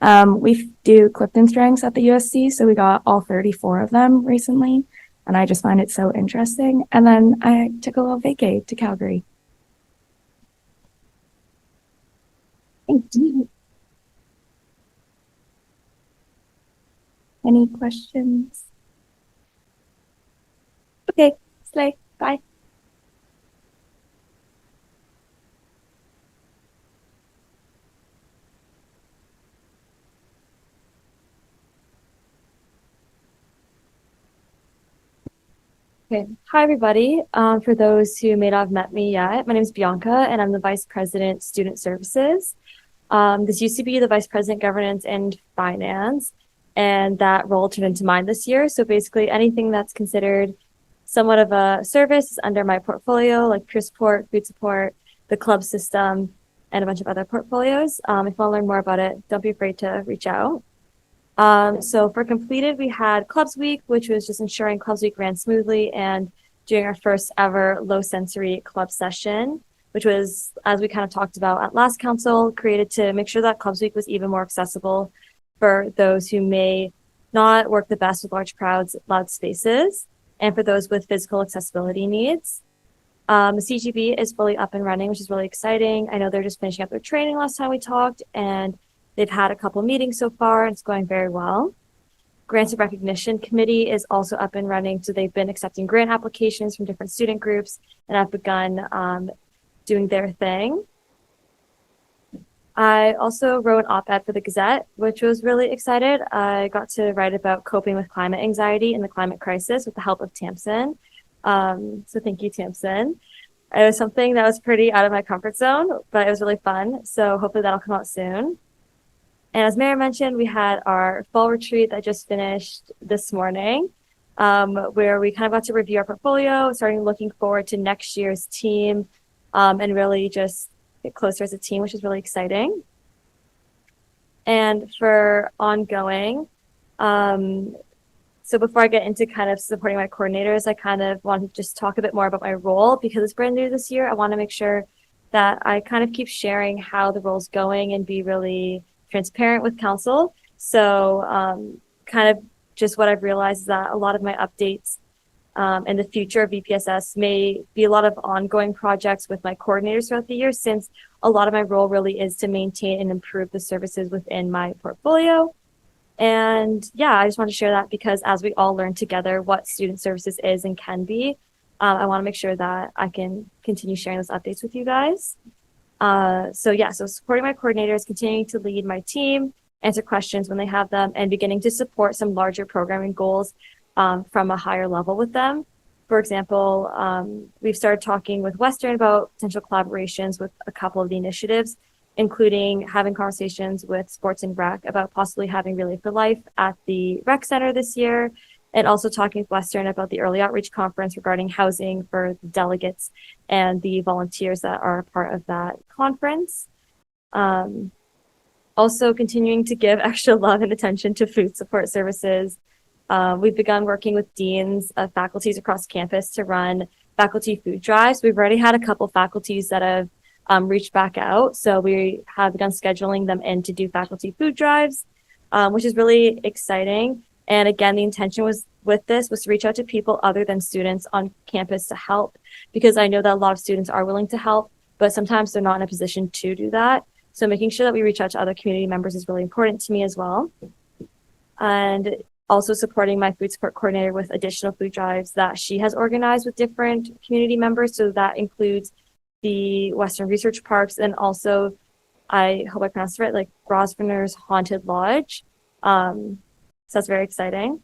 We do Clifton strengths at the USC, so we got all 34 of them recently, and I just find it so interesting. And then I took a little vacay to Calgary. Thank you. Any questions? Okay, slay. Bye. Okay. Hi, everybody. For those who may not have met me yet, my name is Bianca, and I'm the Vice President, Student Services. This used to be the Vice President, Governance and Finance, and that role turned into mine this year. So basically, anything that's considered somewhat of a service is under my portfolio, like peer support, food support, the club system, and a bunch of other portfolios. If you want to learn more about it, don't be afraid to reach out. So for completed, we had Clubs Week, which was just ensuring Clubs Week ran smoothly and doing our first ever low sensory club session, which was, as we kind of talked about at last council, created to make sure that Clubs Week was even more accessible for those who may not work the best with large crowds, loud spaces, and for those with physical accessibility needs. The CGB is fully up and running, which is really exciting. I know they're just finishing up their training last time we talked, and they've had a couple meetings so far, and it's going very well. Grants and Recognition Committee is also up and running. So they've been accepting grant applications from different student groups and have begun doing their thing. I also wrote an op-ed for the Gazette, which was really excited. I got to write about coping with climate anxiety and the climate crisis with the help of Tamsin. So thank you, Tamsin. It was something that was pretty out of my comfort zone, but it was really fun. So hopefully that'll come out soon. And as Mary mentioned, we had our fall retreat that just finished this morning, where we kind of got to review our portfolio, starting looking forward to next year's team, and really just get closer as a team, which is really exciting. And for ongoing, so before I get into kind of supporting my coordinators, I kind of want to just talk a bit more about my role because it's brand new this year. I want to make sure that I kind of keep sharing how the role's going and be really transparent with council. So kind of just what I've realized is that a lot of my updates in the future of VPSS may be a lot of ongoing projects with my coordinators throughout the year, since a lot of my role really is to maintain and improve the services within my portfolio. And yeah, I just want to share that because as we all learn together what student services is and can be, I want to make sure that I can continue sharing those updates with you guys. So supporting my coordinators, continuing to lead my team, answer questions when they have them, and beginning to support some larger programming goals from a higher level with them. For example, we've started talking with Western about potential collaborations with a couple of the initiatives, including having conversations with Sports and Rec about possibly having Relay for Life at the rec center this year, and also talking with Western about the early outreach conference regarding housing for the delegates and the volunteers that are a part of that conference. Also continuing to give extra love and attention to food support services. We've begun working with deans of faculties across campus to run faculty food drives. We've already had a couple faculties that have reached back out. So we have begun scheduling them in to do faculty food drives, which is really exciting. And again, the intention was to reach out to people other than students on campus to help, because I know that a lot of students are willing to help, but sometimes they're not in a position to do that. So making sure that we reach out to other community members is really important to me as well. And also supporting my food support coordinator with additional food drives that she has organized with different community members. So that includes the Western Research Parks and also, I hope I pronounced it right, like Grosvenor's Haunted Lodge. So that's very exciting.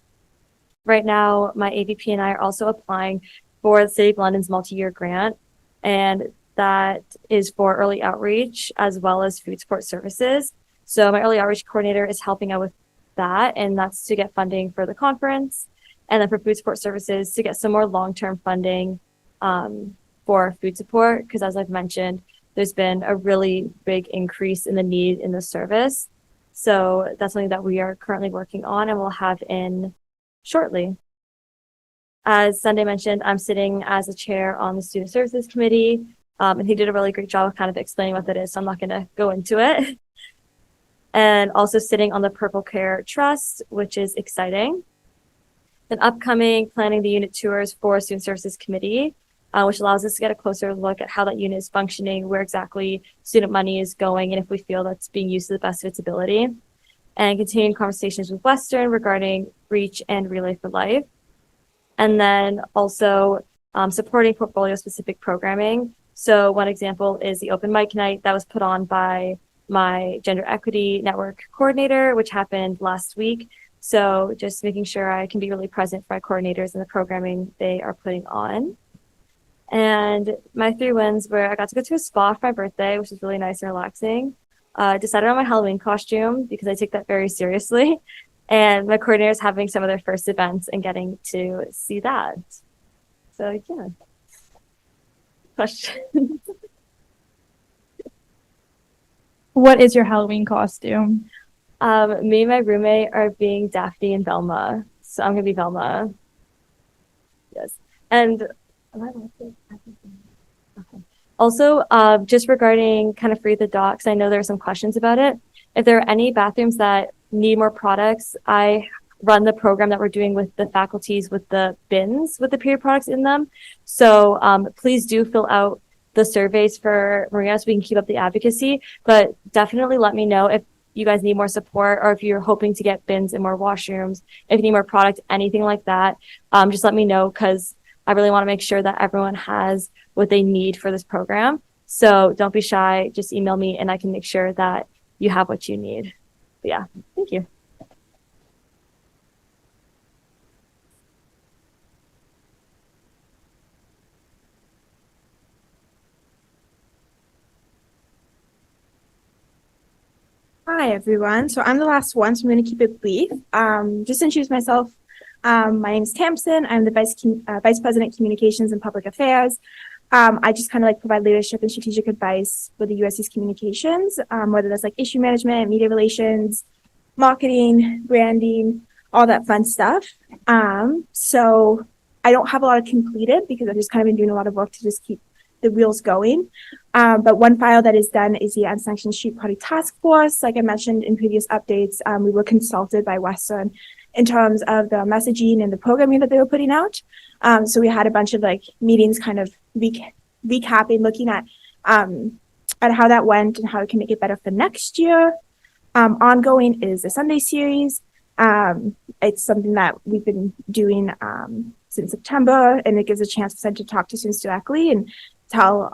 Right now, my AVP and I are also applying for the City of London's multi-year grant. And that is for early outreach as well as food support services. So my early outreach coordinator is helping out with that, and that's to get funding for the conference. And then for food support services to get some more long-term funding for food support, because as I've mentioned, there's been a really big increase in the need in the service. So that's something that we are currently working on and will have in shortly. As Sunday mentioned, I'm sitting as a chair on the Student Services Committee, and he did a really great job of kind of explaining what that is, so I'm not going to go into it. And also sitting on the Purple Care Trust, which is exciting. Then upcoming, planning the unit tours for Student Services Committee, which allows us to get a closer look at how that unit is functioning, where exactly student money is going, and if we feel that's being used to the best of its ability. And continuing conversations with Western regarding Reach and Relay for Life. And then also supporting portfolio-specific programming. So one example is the open mic night that was put on by my Gender Equity Network coordinator, which happened last week. So just making sure I can be really present for my coordinators and the programming they are putting on. And my 3 wins were I got to go to a spa for my birthday, which was really nice and relaxing. Decided on my Halloween costume because I take that very seriously. And my coordinator is having some of their first events and getting to see that. So yeah. Question. What is your Halloween costume? Me and my roommate are being Daphne and Velma. So I'm gonna be Velma. Yes. And am I allowed to? Okay. Also, just regarding kind of Free the Docs, I know there are some questions about it. If there are any bathrooms that need more products, I run the program that we're doing with the faculties with the bins with the period products in them. So please do fill out the surveys for Maria so we can keep up the advocacy, but definitely let me know if you guys need more support or if you're hoping to get bins and more washrooms, if you need more product, anything like that, just let me know because I really want to make sure that everyone has what they need for this program. So don't be shy, just email me and I can make sure that you have what you need. But yeah, thank you. Hi, everyone. So I'm the last one, so I'm going to keep it brief. Just to introduce myself, my name is Tamsin. I'm the Vice President Communications and Public Affairs. I just kind of like provide leadership and strategic advice for the USC's communications, whether that's like issue management, media relations, marketing, branding, all that fun stuff. So I don't have a lot of completed because I've just kind of been doing a lot of work to just keep the wheels going. But one file that is done is the Unsanctioned Street Party Task Force. Like I mentioned in previous updates, we were consulted by Western in terms of the messaging and the programming that they were putting out. So we had a bunch of like meetings kind of recapping, looking at how that went and how we can make it better for next year. Ongoing is the Sunday series. It's something that we've been doing since September, and it gives a chance for them to talk to students directly and tell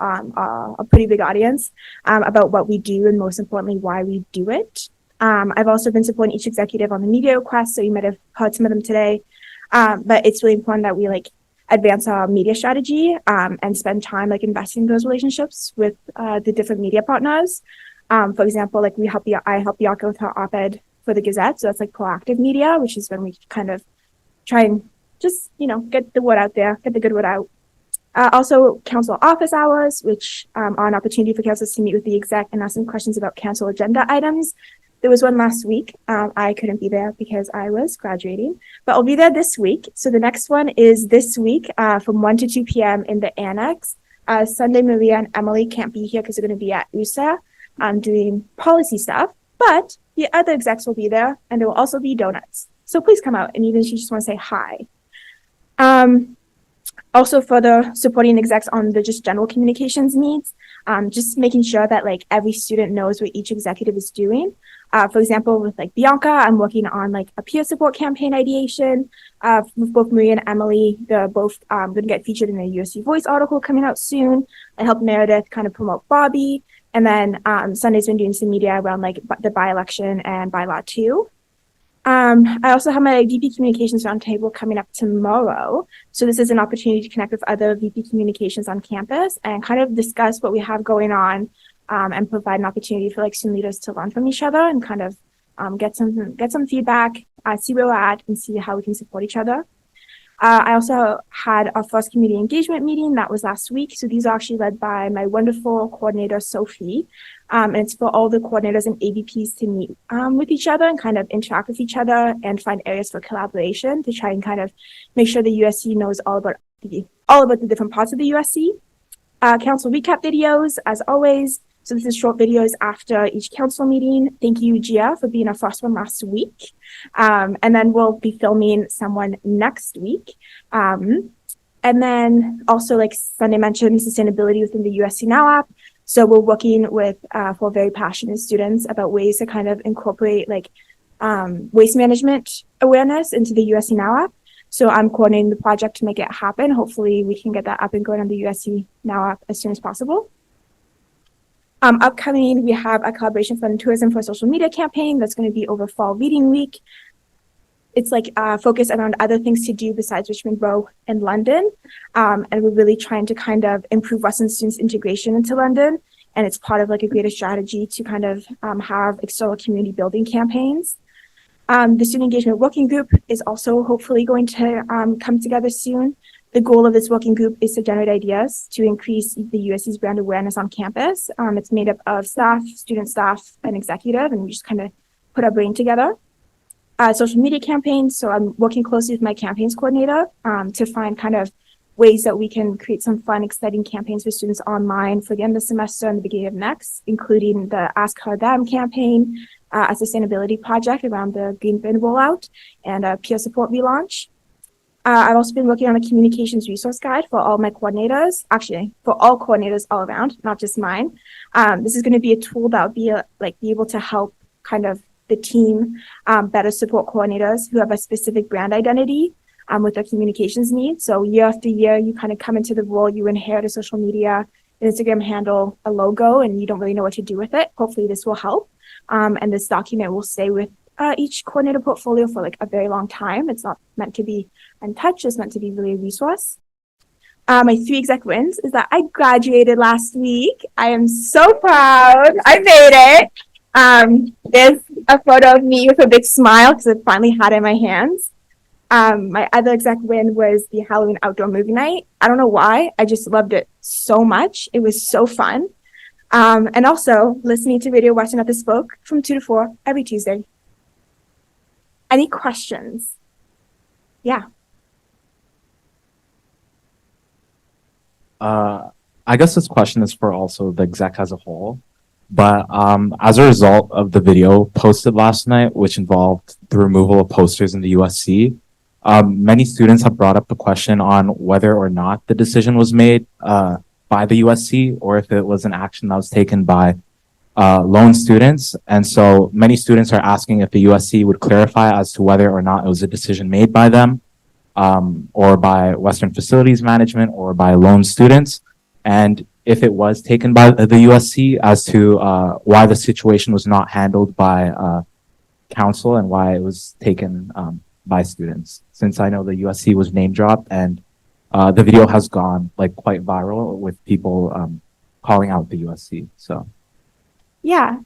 a pretty big audience about what we do and most importantly why we do it. I've also been supporting each executive on the media requests, so you might have heard some of them today. But it's really important that we like advance our media strategy and spend time like investing in those relationships with the different media partners. For example, like I help Bianca with her op-ed for the Gazette, so that's like proactive media, which is when we kind of try and just get the word out there, get the good word out. Also, council office hours, which are an opportunity for councils to meet with the exec and ask some questions about council agenda items. There was one last week. I couldn't be there because I was graduating, but I'll be there this week. So the next one is this week from 1 to 2 p.m. in the annex. Sunday, Maria and Emily can't be here because they're going to be at USA doing policy stuff, but the other execs will be there and there will also be donuts. So please come out, and even if you just want to say hi. Also further supporting execs on the just general communications needs, just making sure that like every student knows what each executive is doing. For example, with like Bianca, I'm working on like a peer support campaign ideation. With both Maria and Emily, they're both going to get featured in a USC Voice article coming out soon. I helped Meredith kind of promote Bobby. And then Sunday's been doing some media around like the by-election and bylaw 2. I also have my VP Communications Roundtable coming up tomorrow. So this is an opportunity to connect with other VP Communications on campus and kind of discuss what we have going on, and provide an opportunity for like student leaders to learn from each other and kind of get some feedback, see where we're at, and see how we can support each other. I also had our first community engagement meeting that was last week. So these are actually led by my wonderful coordinator, Sophie. And it's for all the coordinators and AVPs to meet with each other and kind of interact with each other and find areas for collaboration to try and kind of make sure the USC knows all about the different parts of the USC. Council recap videos, as always. So this is short videos after each council meeting. Thank you, Gia, for being our first one last week. And then we'll be filming someone next week. And then also, like Sunday mentioned, sustainability within the USC Now app. So we're working with four very passionate students about ways to kind of incorporate like waste management awareness into the USC Now app. So I'm coordinating the project to make it happen. Hopefully we can get that up and going on the USC Now app as soon as possible. Upcoming, we have a collaboration fund tourism for social media campaign that's going to be over fall reading week. It's like focused around other things to do besides Richmond Row and London. And we're really trying to kind of improve Western students' integration into London. And it's part of like a greater strategy to kind of have external community building campaigns. The student engagement working group is also hopefully going to come together soon. The goal of this working group is to generate ideas to increase the USC's brand awareness on campus. It's made up of staff, student staff, and executive, and we just kind of put our brain together. Social media campaigns. So I'm working closely with my campaigns coordinator to find kind of ways that we can create some fun, exciting campaigns for students online for the end of the semester and the beginning of next, including the Ask Her Them campaign, a sustainability project around the green bin rollout, and a peer support relaunch. I've also been working on a communications resource guide for all my coordinators, actually for all coordinators all around, not just mine. This is going to be a tool that will be able to help kind of the team better support coordinators who have a specific brand identity with their communications needs. So year after year, you kind of come into the role, you inherit a social media, an Instagram handle, a logo, and you don't really know what to do with it. Hopefully this will help. And this document will stay with each coordinator portfolio for like a very long time. It's not meant to be untouched, it's meant to be really a resource. My 3 exec wins is that I graduated last week. I am so proud. I made it. There's a photo of me with a big smile because I finally had it in my hands. My other exec win was the Halloween outdoor movie night. I don't know why. I just loved it so much. It was so fun. And also listening to Radio Western at the Spoke from 2 to 4 every Tuesday. Any questions? Yeah. I guess this question is for also the exec as a whole. But as a result of the video posted last night, which involved the removal of posters in the USC, many students have brought up the question on whether or not the decision was made by the USC or if it was an action that was taken by lone students. And so many students are asking if the USC would clarify as to whether or not it was a decision made by them or by Western Facilities Management or by lone students. And if it was taken by the USC as to why the situation was not handled by council and why it was taken by students. Since I know the USC was name dropped and the video has gone like quite viral with people calling out the USC. So. Yeah.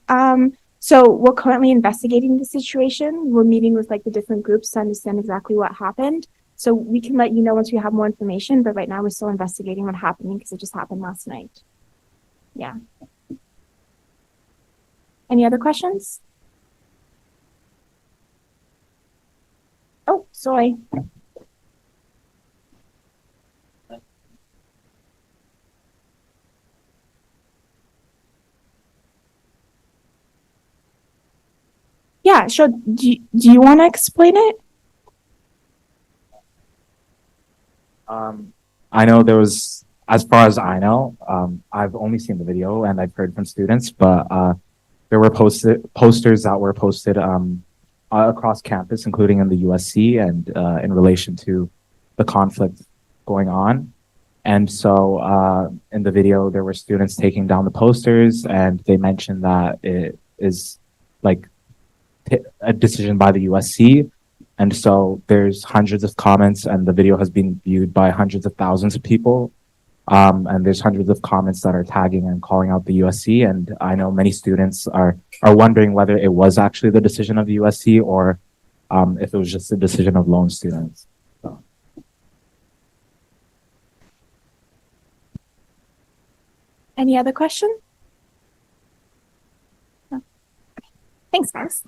So we're currently investigating the situation. We're meeting with like the different groups to understand exactly what happened. So we can let you know once we have more information, but right now we're still investigating what happened because it just happened last night. Yeah. Any other questions? Oh, sorry. Yeah, sure. Do you want to explain it? I know there was, as far as I know, I've only seen the video and I've heard from students, but there were posters that were posted across campus, including in the USC and in relation to the conflict going on. And so in the video, there were students taking down the posters and they mentioned that it is like a decision by the USC. And so there's hundreds of comments, and the video has been viewed by hundreds of thousands of people. And there's hundreds of comments that are tagging and calling out the USC. And I know many students are wondering whether it was actually the decision of the USC or if it was just a decision of lone students. So. Any other question? No. Okay. Thanks, guys.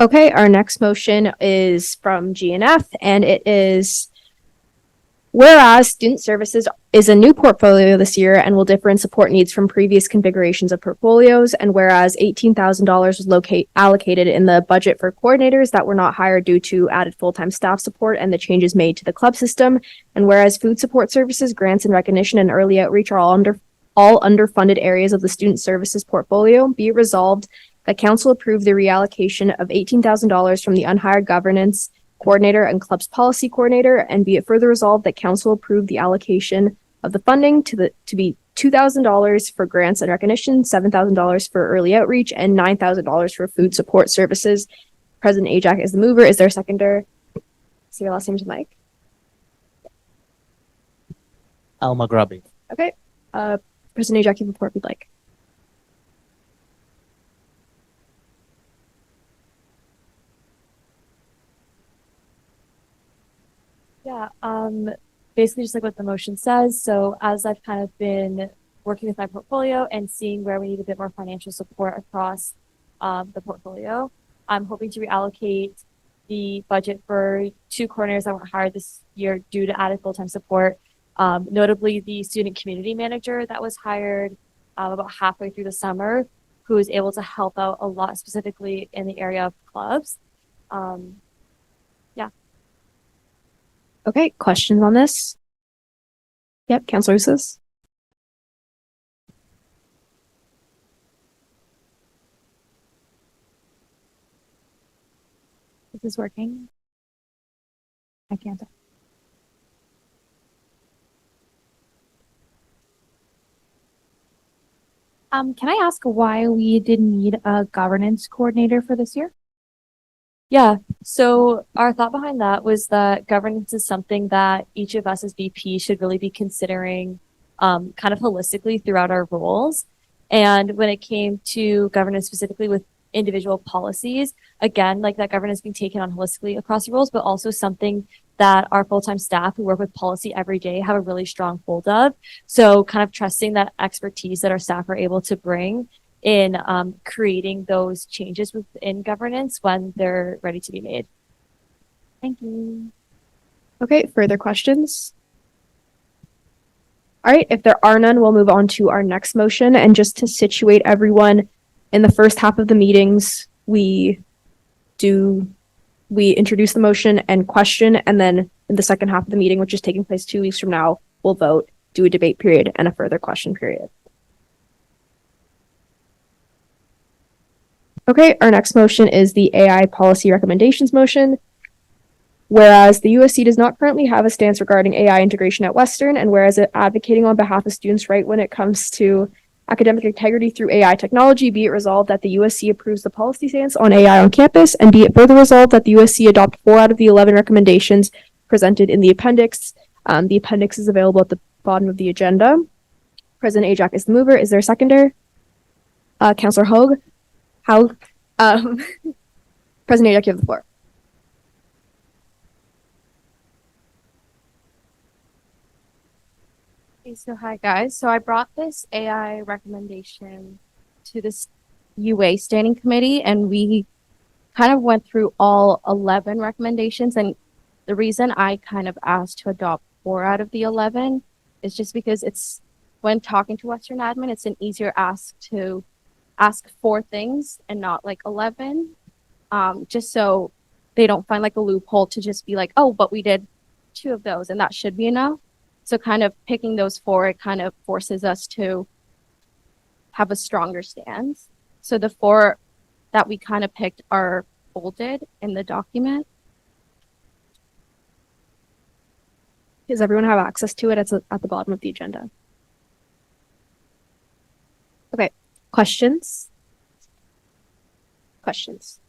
Okay, our next motion is from GNF, and it is whereas Student Services is a new portfolio this year and will differ in support needs from previous configurations of portfolios, and whereas $18,000 was allocated in the budget for coordinators that were not hired due to added full-time staff support and the changes made to the club system, and whereas food support services, grants and recognition, and early outreach are all underfunded areas of the Student Services portfolio, be it resolved that council approve the reallocation of $18,000 from the unhired governance coordinator and club's policy coordinator, and be it further resolved that council approve the allocation of the funding to be $2,000 for grants and recognition, $7,000 for early outreach, and $9,000 for food support services. President Ajak is the mover. Is there a seconder? Say your last name to Mike. Alma Grubby. Okay. President Ajak, you report if you'd like. Yeah, basically just like what the motion says. So as I've kind of been working with my portfolio and seeing where we need a bit more financial support across the portfolio, I'm hoping to reallocate the budget for 2 coordinators that weren't hired this year due to added full-time support. Notably the student community manager that was hired about halfway through the summer, who is able to help out a lot specifically in the area of clubs. Okay, questions on this? Yep, Councilor Roussos. Is this working? I can't. Can I ask why we didn't need a governance coordinator for this year? Yeah, so our thought behind that was that governance is something that each of us as VP should really be considering kind of holistically throughout our roles. And when it came to governance specifically with individual policies, again, like that governance being taken on holistically across the roles, but also something that our full-time staff who work with policy every day have a really strong hold of. So kind of trusting that expertise that our staff are able to bring in creating those changes within governance when they're ready to be made. Thank you. Okay, further questions? All right, if there are none, we'll move on to our next motion. And just to situate everyone, in the first half of the meetings, we introduce the motion and question, and then in the second half of the meeting, which is taking place 2 weeks from now, we'll vote, do a debate period, and a further question period. Okay, our next motion is the AI policy recommendations motion. Whereas the USC does not currently have a stance regarding AI integration at Western, and whereas it advocating on behalf of students' right when it comes to academic integrity through AI technology, be it resolved that the USC approves the policy stance on AI on campus, and be it further resolved that the USC adopt 4 out of the 11 recommendations presented in the appendix. The appendix is available at the bottom of the agenda. President Ajak is the mover. Is there a seconder? Councillor Hogue? President Ajak, you have the floor. Okay, so hi guys. So I brought this AI recommendation to this UA standing committee, and we kind of went through all 11 recommendations. And the reason I kind of asked to adopt 4 out of the 11 is just because it's, when talking to Western admin, it's an easier ask to ask 4 things and not like 11, just so they don't find like a loophole to just be like, oh, but we did 2 of those and that should be enough. So kind of picking those 4, it kind of forces us to have a stronger stance. So the four that we kind of picked are bolded in the document. Does everyone have access to it? It's at the bottom of the agenda. Okay, questions? Questions?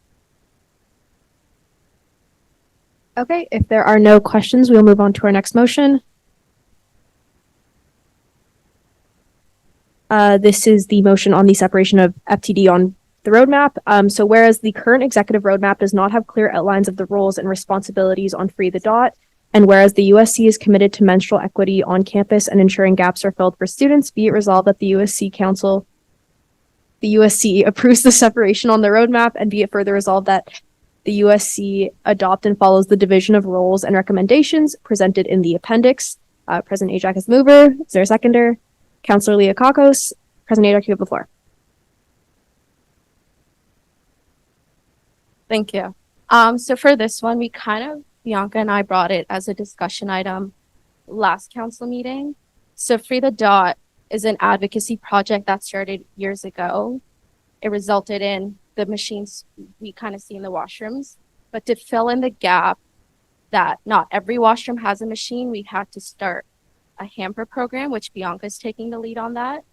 Okay, if there are no questions, we'll move on to our next motion. This is the motion on the separation of FTD on the roadmap. So whereas the current executive roadmap does not have clear outlines of the roles and responsibilities on Free the Dot, and whereas the USC is committed to menstrual equity on campus and ensuring gaps are filled for students, be it resolved that the USC approves the separation on the roadmap, and be it further resolved that the USC adopt and follows the division of roles and recommendations presented in the appendix. President Ajak is the mover. Is there a seconder? Councillor Leokakos. President Ajak, you have the floor. Thank you. So for this one, Bianca and I brought it as a discussion item last council meeting. So Free the Dot is an advocacy project that started years ago. It resulted in the machines we kind of see in the washrooms, but to fill in the gap that not every washroom has a machine, we had to start a hamper program, which Bianca is taking the lead on that.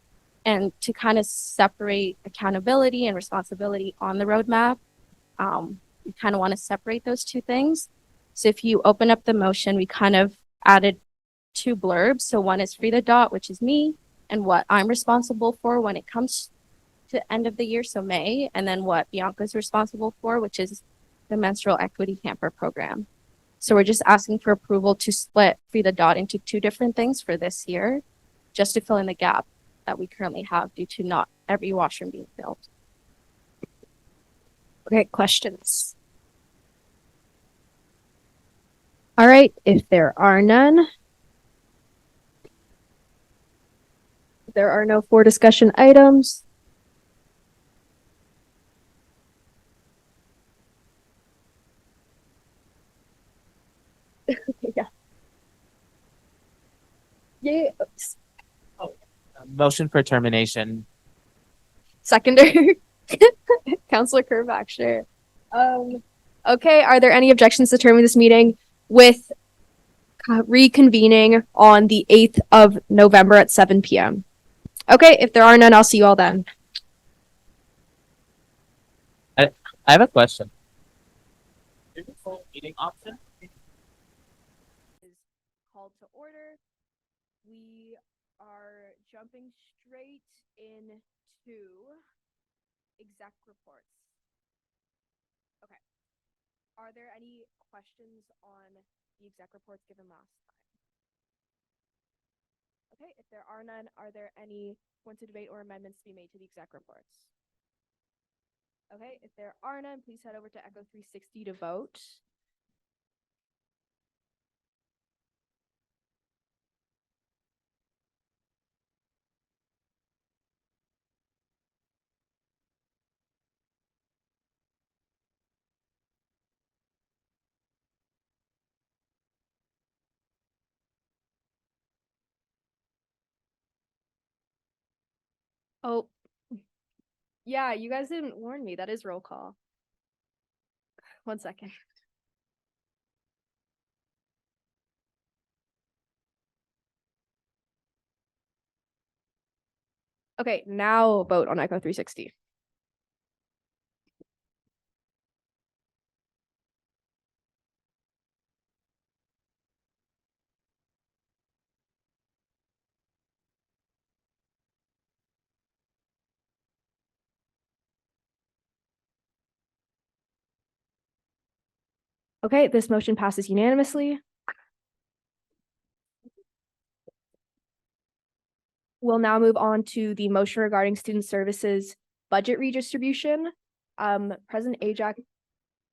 And to kind of separate accountability and responsibility on the roadmap, we kind of want to separate those two things. So if you open up the motion, we kind of added two blurbs. So one is Free the Dot, which is me, and what I'm responsible for when it comes to end of the year, so May, and then what Bianca's responsible for, which is the menstrual equity hamper program. So we're just asking for approval to split Free the Dot into two different things for this year, just to fill in the gap that we currently have due to not every washroom being filled. Okay, questions? All right, if there are none, there are no for discussion items. Yeah. Yeah. Motion for termination. Seconder. Councillor Kerr. Okay, are there any objections to terminating this meeting with reconvening on the 8th of November at 7 p.m.? Okay, if there are none, I'll see you all then. I have a question. Is the full meeting option? Is called to order. We are jumping straight into exec reports. Okay. Are there any questions on the exec reports given last time? Okay, if there are none, are there any points of debate or amendments to be made to the exec reports? Okay, if there are none, please head over to Echo 360 to vote. Oh, yeah, you guys didn't warn me. That is roll call. 1 second. Okay, now vote on Echo 360. Okay, this motion passes unanimously. We'll now move on to the motion regarding student services budget redistribution. President Ajak,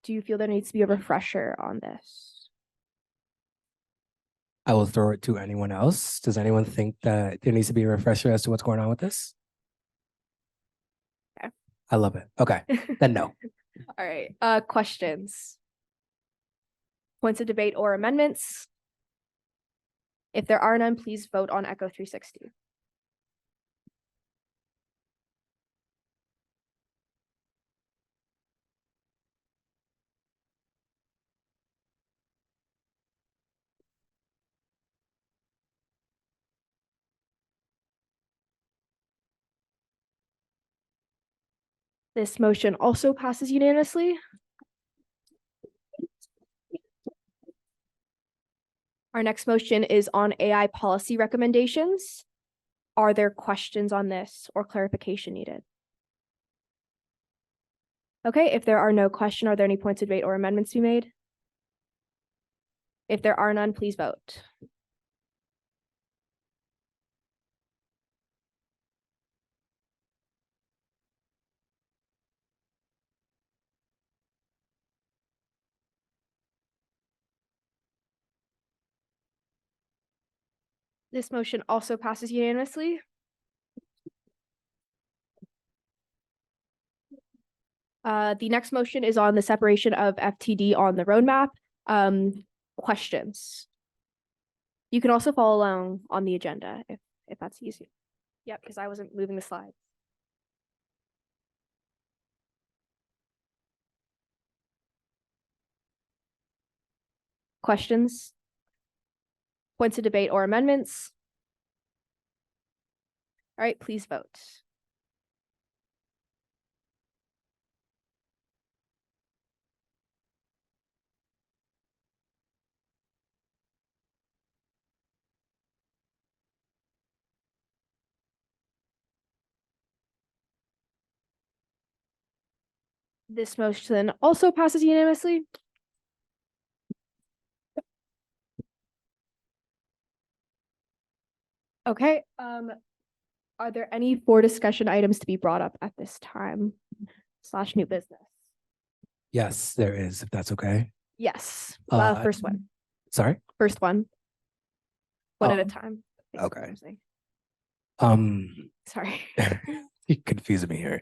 do you feel there needs to be a refresher on this? I will throw it to anyone else. Does anyone think that there needs to be a refresher as to what's going on with this? Okay. I love it. Okay, then no. All right, questions? Points of debate or amendments? If there are none, please vote on Echo 360. This motion also passes unanimously. Our next motion is on AI policy recommendations. Are there questions on this or clarification needed? Okay, if there are no questions, are there any points of debate or amendments to be made? If there are none, please vote. This motion also passes unanimously. The next motion is on the separation of FTD on the roadmap. Questions? You can also follow along on the agenda if that's easier. Yep, because I wasn't moving the slides. Questions? Points of debate or amendments? All right, please vote. This motion also passes unanimously. Okay, are there any for discussion items to be brought up at this time / new business? Yes, there is, if that's okay. Yes, first one. Sorry? First one. One at a Oh, time. okay. Sorry. You're confusing me here.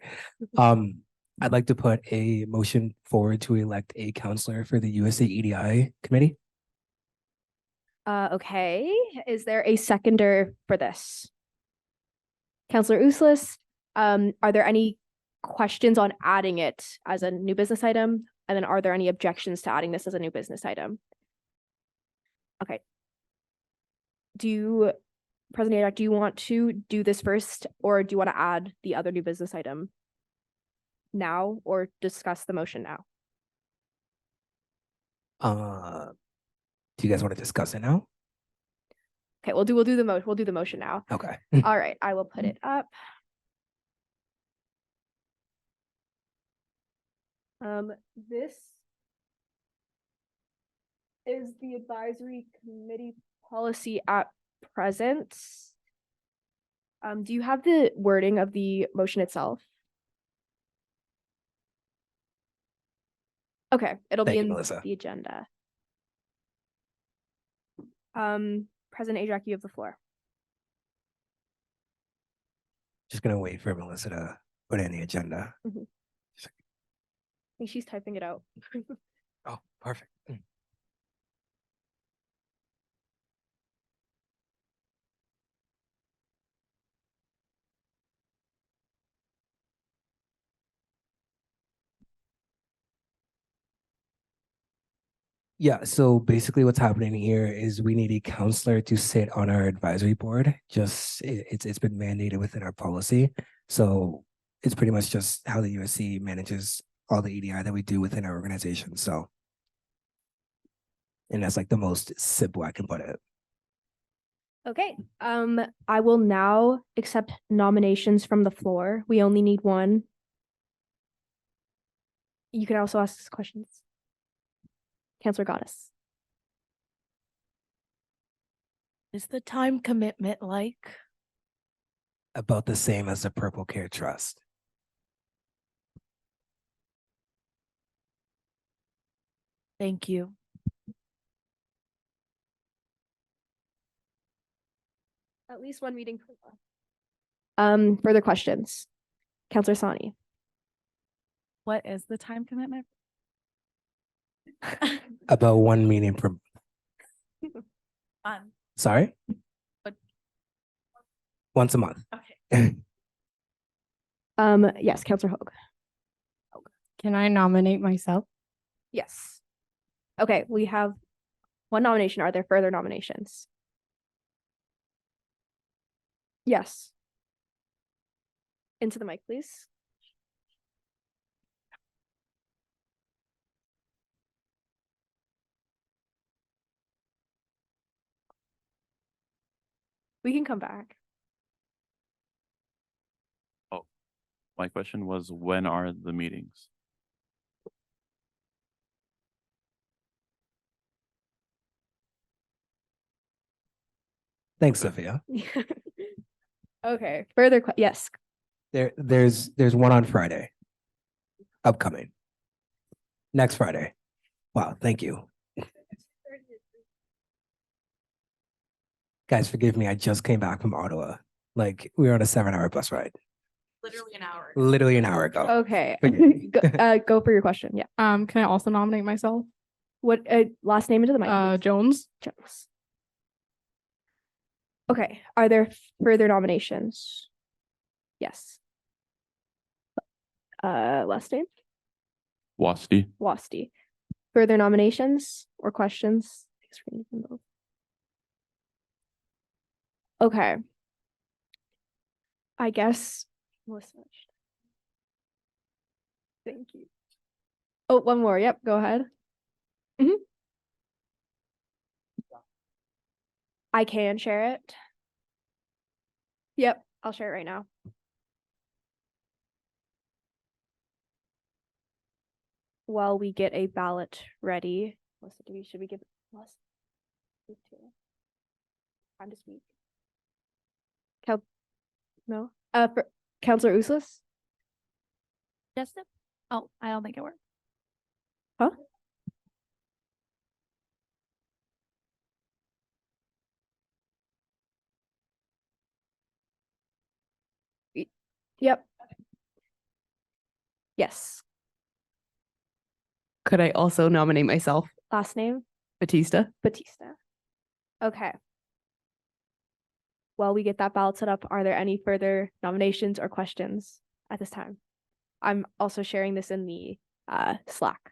I'd like to put a motion forward to elect a counselor for the USC EDI committee. Okay, is there a seconder for this? Counselor Uslis, are there any questions on adding it as a new business item? And then are there any objections to adding this as a new business item? Okay. President Ajak, do you want to do this first, or do you want to add the other new business item now, or discuss the motion now? Do you guys want to discuss it now? Okay, we'll do the motion now. Okay. All right, I will put it up. This is the advisory committee policy at present. Do you have the wording of the motion itself? Okay, it'll Thank be you, in Melissa. the agenda. President Ajak, you have the floor. Just gonna wait for Melissa to put it in the agenda. I think she's typing it out. Oh, perfect. Yeah, so basically what's happening here is we need a counselor to sit on our advisory board. It's been mandated within our policy. So it's pretty much just how the USC manages all the EDI that we do within our organization. So, and that's like the most simple I can put it. Okay, I will now accept nominations from the floor. We only need one. You can also ask questions. Counselor Goddess. Is the time commitment like? About the same as the Purple Care Trust. Thank you. At least one meeting per month. Further questions? Counselor Sani. What is the time commitment? About one meeting per. Sorry? But- Once a month. Okay. Yes, Counselor Hogue. Can I nominate myself? Yes. Okay, we have one nomination. Are there further nominations? Yes. Into the mic, please. We can come back. My question was, when are the meetings? Thanks, Sophia. Okay, further, yes. There's one on Friday. Upcoming. Next Friday. Wow, thank you. Guys, forgive me. I just came back from Ottawa. Like we were on a 7-hour bus ride. Literally an hour. Literally an hour ago. Okay, Forgive me. go for your question. Yeah. Can I also nominate myself? What last name into the mic? Please. Jones. Jones. Okay. Are there further nominations? Yes. Last name? Wasti. Wasty. Further nominations or questions? Thanks for using those. Okay. I guess Melissa. Thank you. Oh, one more. Yep, go ahead. I can share it. Yep, I'll share it right now. While we get a ballot ready. Should we give Melissa time to speak? No. For Councillor Uslis? Just oh, I don't think it worked. Huh? Yep. Yes. Could I also nominate myself? Last name? Batista. Batista. Okay. While we get that ballot set up, are there any further nominations or questions at this time? I'm also sharing this in the Slack.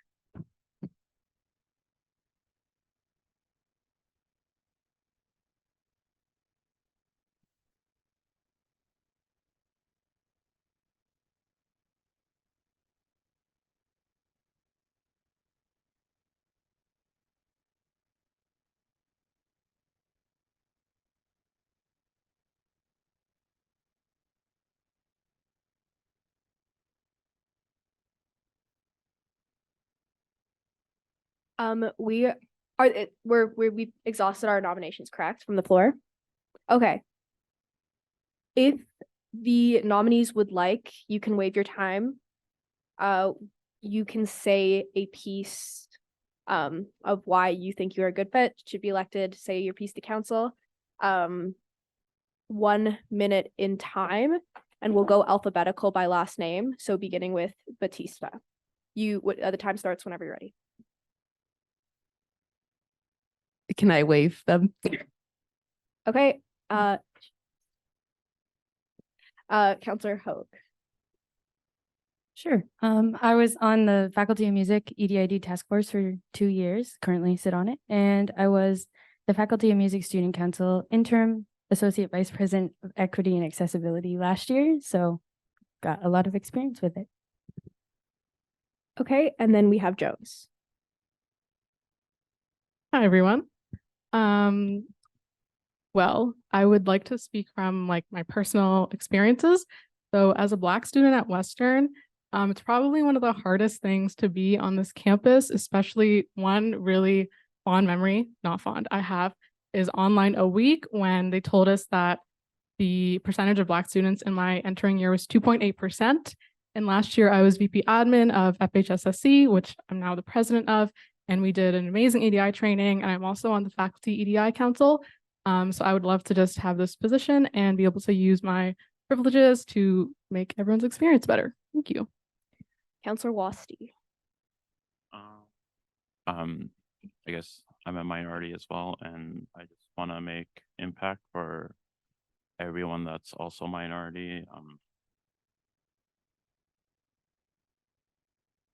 We've exhausted our nominations, correct? From the floor? Okay. If the nominees would like, you can waive your time. You can say a piece of why you think you're a good fit, should be elected, say your piece to council. 1 minute in time, and we'll go alphabetical by last name. So beginning with Batista. The time starts whenever you're ready. Can I waive them? Okay. Councillor Hogue. Sure. I was on the Faculty of Music EDID task force for 2 years, currently sit on it. And I was the Faculty of Music Student Council interim associate vice president of equity and accessibility last year. So got a lot of experience with it. Okay. And then we have Jones. Hi, everyone. Well, I would like to speak from like my personal experiences. So as a Black student at Western, it's probably one of the hardest things to be on this campus, especially one really fond memory, not fond, I have, is online a week when they told us that the percentage of Black students in my entering year was 2.8%. And last year I was VP admin of FHSSC, which I'm now the president of, and we did an amazing EDI training, and I'm also on the faculty EDI council. So I would love to just have this position and be able to use my privileges to make everyone's experience better. Thank you. Councillor Wasty. I guess I'm a minority as well, and I just want to make impact for everyone that's also minority.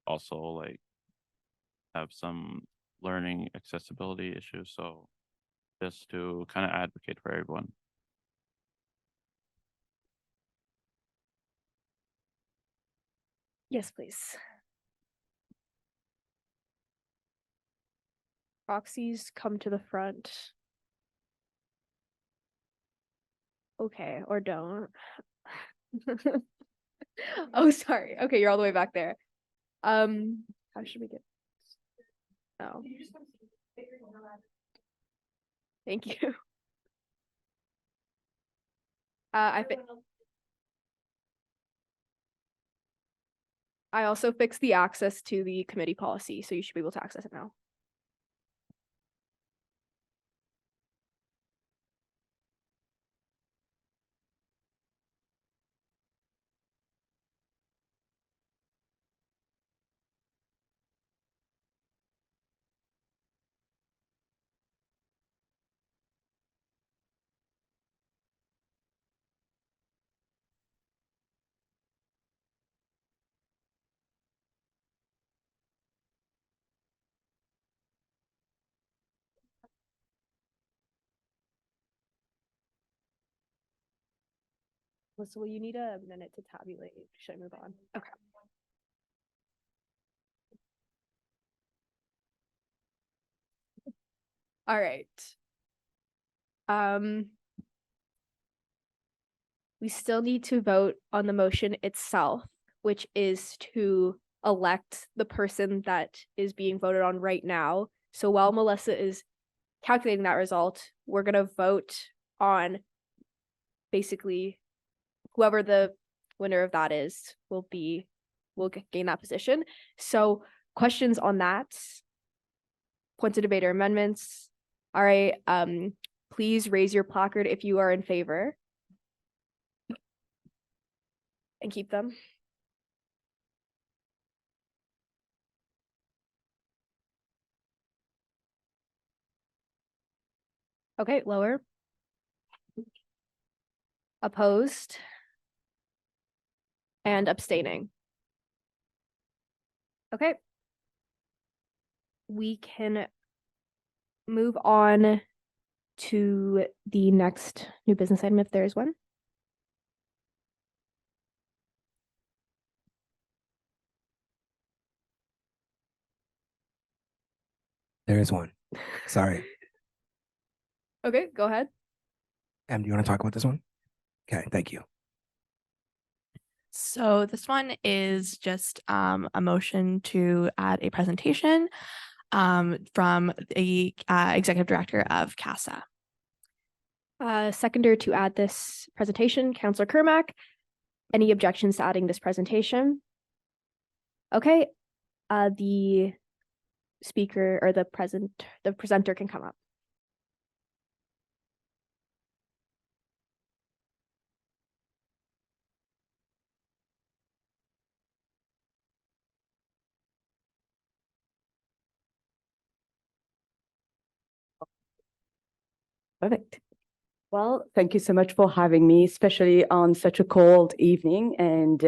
Also like have some learning accessibility issues, so just to kind of advocate for everyone. Yes, please. Proxies come to the front. Okay, or don't. Oh, sorry. Okay, you're all the way back there. How should we get? Oh. Thank you. I also fixed the access to the committee policy, so you should be able to access it now. So will you need a minute to tabulate? Should I move on? Okay. All right. We still need to vote on the motion itself, which is to elect the person that is being voted on right now. So while Melissa is calculating that result, we're going to vote on basically whoever the winner of that is will gain that position. So questions on that? Points of debate or amendments? All right. Please raise your placard if you are in favor. And keep them. Okay, lower. Opposed. And abstaining. Okay. We can move on to the next new business item if there is one. There is one. Sorry. Okay, go ahead. Em, do you want to talk about this one? Okay, thank you. So this one is just a motion to add a presentation from the executive director of CASA. Seconder to add this presentation, Councillor Kermack. Any objections to adding this presentation? Okay, the speaker or the presenter can come up. Perfect. Well, thank you so much for having me, especially on such a cold evening. And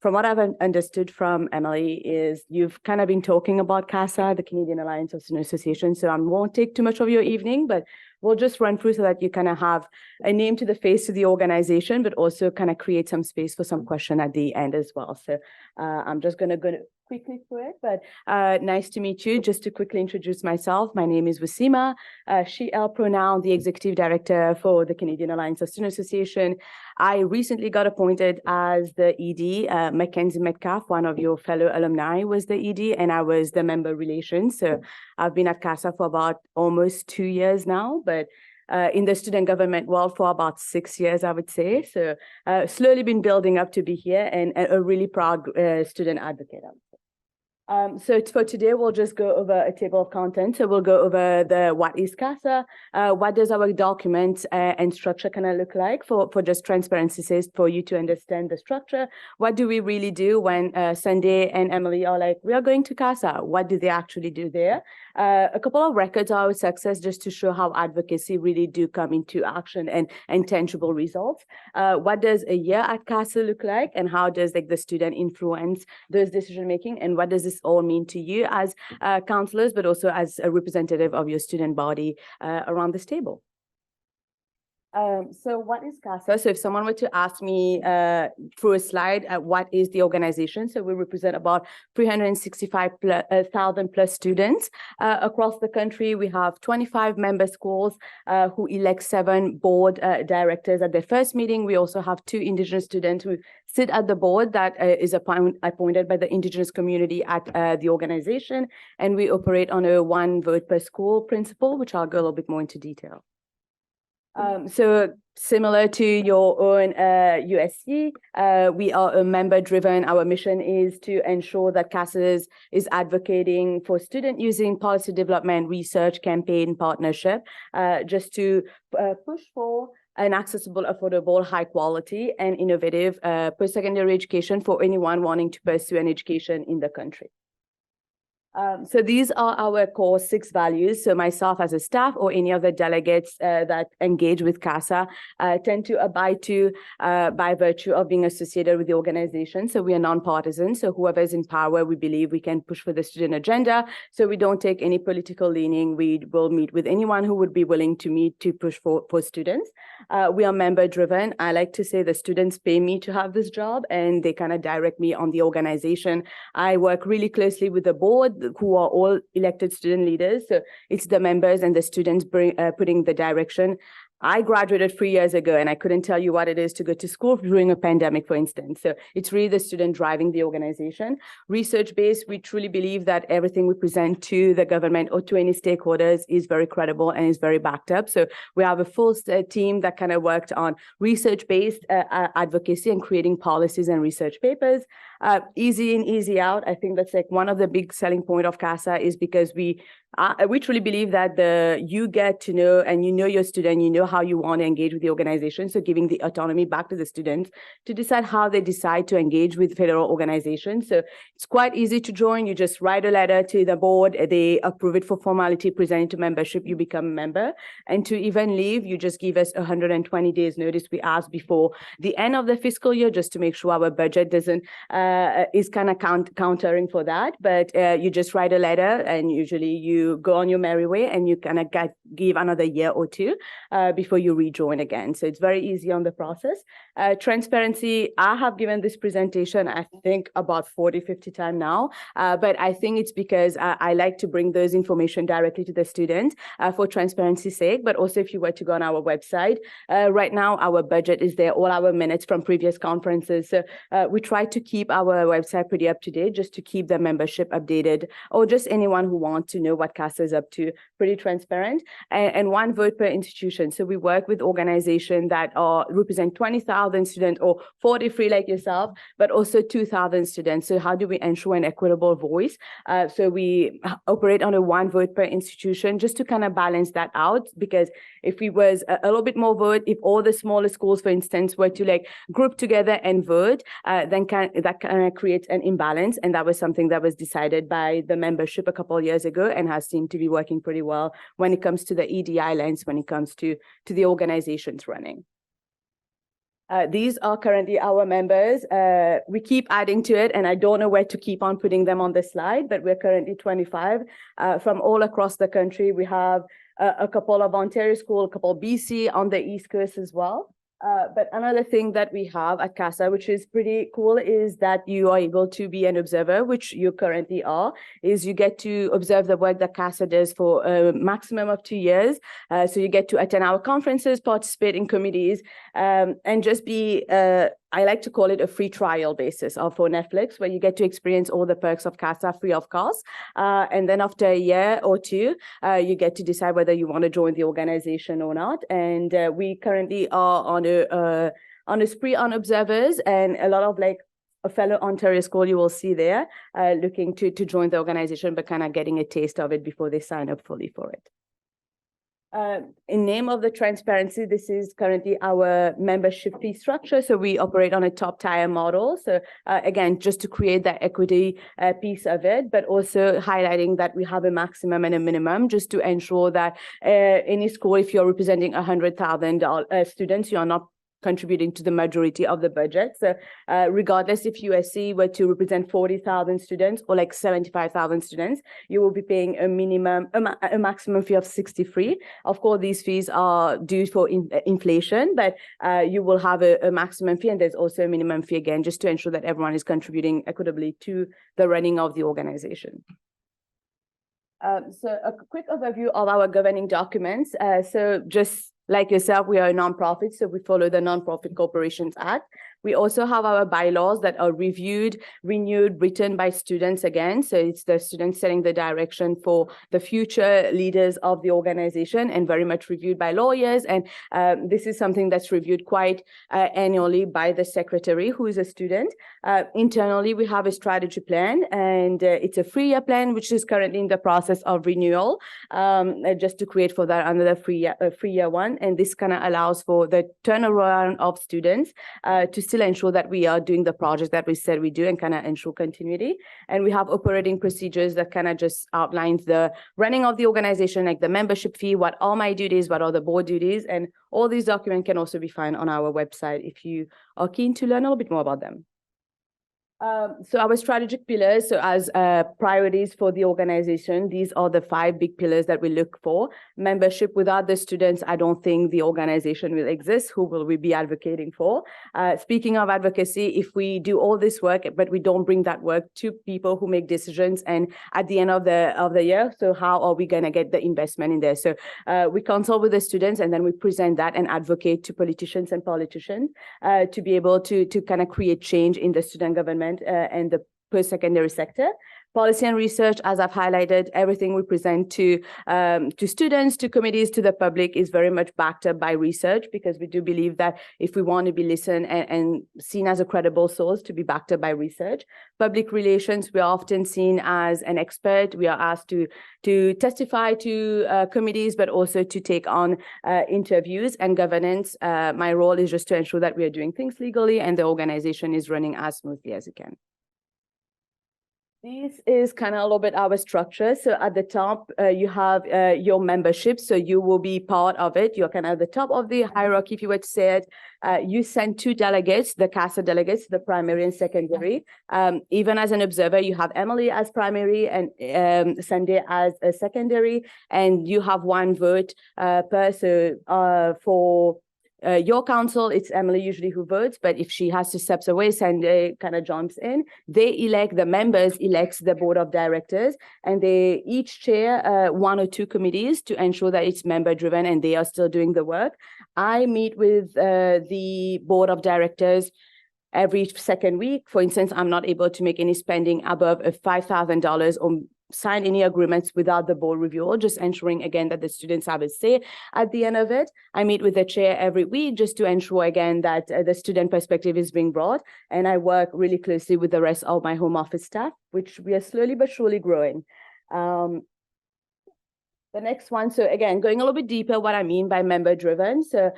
from what I've understood from Emily is you've kind of been talking about CASA, the Canadian Alliance of Student Associations. So I won't take too much of your evening, but we'll just run through so that you kind of have a name to the face to the organization, but also kind of create some space for some question at the end as well. So I'm just going to go quickly through it, but nice to meet you. Just to quickly introduce myself, my name is Wasima, she, elle pronoun, the executive director for the Canadian Alliance of Student Association. I recently got appointed as the ED. Mackenzie Metcalf, one of your fellow alumni, was the ED, and I was the member relations. So I've been at CASA for about almost 2 years now, but in the student government world for about 6 years, I would say. So slowly been building up to be here and a really proud student advocate. So for today, we'll just go over a table of contents. So we'll go over what is CASA, what does our document and structure kind of look like for just transparency says for you to understand the structure. What do we really do when Sunday and Emily are like, we are going to CASA? What do they actually do there? A couple of records of our success just to show how advocacy really do come into action and tangible results. What does a year at CASA look like, and how does like the student influence those decision making, and what does this all mean to you as counselors, but also as a representative of your student body around this table? So what is CASA? So if someone were to ask me through a slide, what is the organization? So we represent about 365,000 plus students across the country. We have 25 member schools who elect 7 board directors at their first meeting. We also have 2 Indigenous students who sit at the board that is appointed by the Indigenous community at the organization. And we operate on a 1 vote per school principle, which I'll go a little bit more into detail. So similar to your own USC, we are a member-driven. Our mission is to ensure that CASA is advocating for student using policy development, research, campaign, partnership, just to push for an accessible, affordable, high quality, and innovative post-secondary education for anyone wanting to pursue an education in the country. So these are our core 6 values. So myself as a staff or any of the delegates that engage with CASA tend to abide to by virtue of being associated with the organization. So we are nonpartisan. So whoever is in power, we believe we can push for the student agenda. So we don't take any political leaning. We will meet with anyone who would be willing to meet to push for students. We are member driven. I like to say the students pay me to have this job and they kind of direct me on the organization. I work really closely with the board, who are all elected student leaders. So it's the members and the students putting the direction. I graduated 3 years ago and I couldn't tell you what it is to go to school during a pandemic, for instance. So it's really the student driving the organization. Research-based, we truly believe that everything we present to the government or to any stakeholders is very credible and is very backed up. So we have a full team that kind of worked on research-based advocacy and creating policies and research papers. Easy in, easy out. I think that's like one of the big selling point of CASA is because we truly believe that you get to know and you know your student, you know how you want to engage with the organization. So giving the autonomy back to the students to decide how they decide to engage with federal organizations. So it's quite easy to join. You just write a letter to the board. They approve it for formality, present it to membership. You become a member. And to even leave, you just give us 120 days notice. We ask before the end of the fiscal year just to make sure our budget doesn't is kind of countering for that. But you just write a letter and usually you go on your merry way and you kind of give another year or 2 before you rejoin again. So it's very easy on the process. Transparency, I have given this presentation, I think about 40, 50 times now, but I think it's because I like to bring those information directly to the student for transparency's sake, but also if you were to go on our website, right now our budget is there, all our minutes from previous conferences. So we try to keep our website pretty up to date just to keep the membership updated or just anyone who wants to know what CASA is up to, pretty transparent, and 1 vote per institution. So we work with organizations that represent 20,000 students or 43 like yourself, but also 2,000 students. So how do we ensure an equitable voice? So we operate on a 1 vote per institution just to kind of balance that out, because if we was a little bit more vote, if all the smaller schools, for instance, were to like group together and vote, then that kind of creates an imbalance. And that was something that was decided by the membership a couple of years ago and has seemed to be working pretty well when it comes to the EDI lens, when it comes to the organizations running. These are currently our members. We keep adding to it, and I don't know where to keep on putting them on the slide, but we're currently 25 from all across the country. We have a couple of Ontario school, a couple of BC on the East Coast as well. But another thing that we have at CASA, which is pretty cool, is that you are able to be an observer, which you currently are, is you get to observe the work that CASA does for a maximum of 2 years. So you get to attend our conferences, participate in committees, and just be, I like to call it a free trial basis for Netflix, where you get to experience all the perks of CASA free of cost. And then after a year or 2, you get to decide whether you want to join the organization or not. And we currently are on a spree on observers, and a lot of like a fellow Ontario school you will see there looking to join the organization, but kind of getting a taste of it before they sign up fully for it. In name of the transparency, this is currently our membership fee structure. So we operate on a top tier model. So again, just to create that equity piece of it, but also highlighting that we have a maximum and a minimum just to ensure that any school, if you're representing 100,000 students, you're not contributing to the majority of the budget. So regardless if USC were to represent 40,000 students or like 75,000 students, you will be paying a maximum fee of 63. Of course, these fees are due for inflation, but you will have a maximum fee, and there's also a minimum fee again, just to ensure that everyone is contributing equitably to the running of the organization. So a quick overview of our governing documents. So just like yourself, we are a nonprofit, so we follow the Nonprofit Corporations Act. We also have our bylaws that are reviewed, renewed, written by students again. So it's the students setting the direction for the future leaders of the organization, and very much reviewed by lawyers. And this is something that's reviewed quite annually by the secretary, who is a student. Internally, we have a strategy plan, and it's a 3-year plan, which is currently in the process of renewal, just to create for that another 3-year one. And this kind of allows for the turnaround of students to still ensure that we are doing the project that we said we do, and kind of ensure continuity. And we have operating procedures that kind of just outlines the running of the organization, like the membership fee, what are my duties, what are the board duties, and all these documents can also be found on our website if you are keen to learn a little bit more about them. So our strategic pillars, so as priorities for the organization, these are the 5 big pillars that we look for. Membership. Without the students, I don't think the organization will exist. Who will we be advocating for? Speaking of advocacy, if we do all this work, but we don't bring that work to people who make decisions, and at the end of the year, so how are we going to get the investment in there? So we consult with the students, and then we present that and advocate to politicians to be able to kind of create change in the student government and the post-secondary sector. Policy and research, as I've highlighted, everything we present to students, to committees, to the public is very much backed up by research, because we do believe that if we want to be listened and seen as a credible source, to be backed up by research. Public relations, we are often seen as an expert. We are asked to testify to committees, but also to take on interviews. And governance, my role is just to ensure that we are doing things legally and the organization is running as smoothly as it can. This is kind of a little bit our structure. So at the top, you have your membership. So you will be part of it. You're kind of at the top of the hierarchy, if you were to say it. You send 2 delegates, the CASA delegates, the primary and secondary. Even as an observer, you have Emily as primary and Sunday as a secondary. And you have 1 vote for your council. It's Emily usually who votes, but if she has to step away, Sandy kind of jumps in. The members elect the board of directors, and they each chair 1 or 2 committees to ensure that it's member driven and they are still doing the work. I meet with the board of directors every 2nd week. For instance, I'm not able to make any spending above $5,000 or sign any agreements without the board review, just ensuring again that the students have a say at the end of it. I meet with the chair every week just to ensure again that the student perspective is being brought. And I work really closely with the rest of my home office staff, which we are slowly but surely growing. The next one, so again, going a little bit deeper, what I mean by member driven. So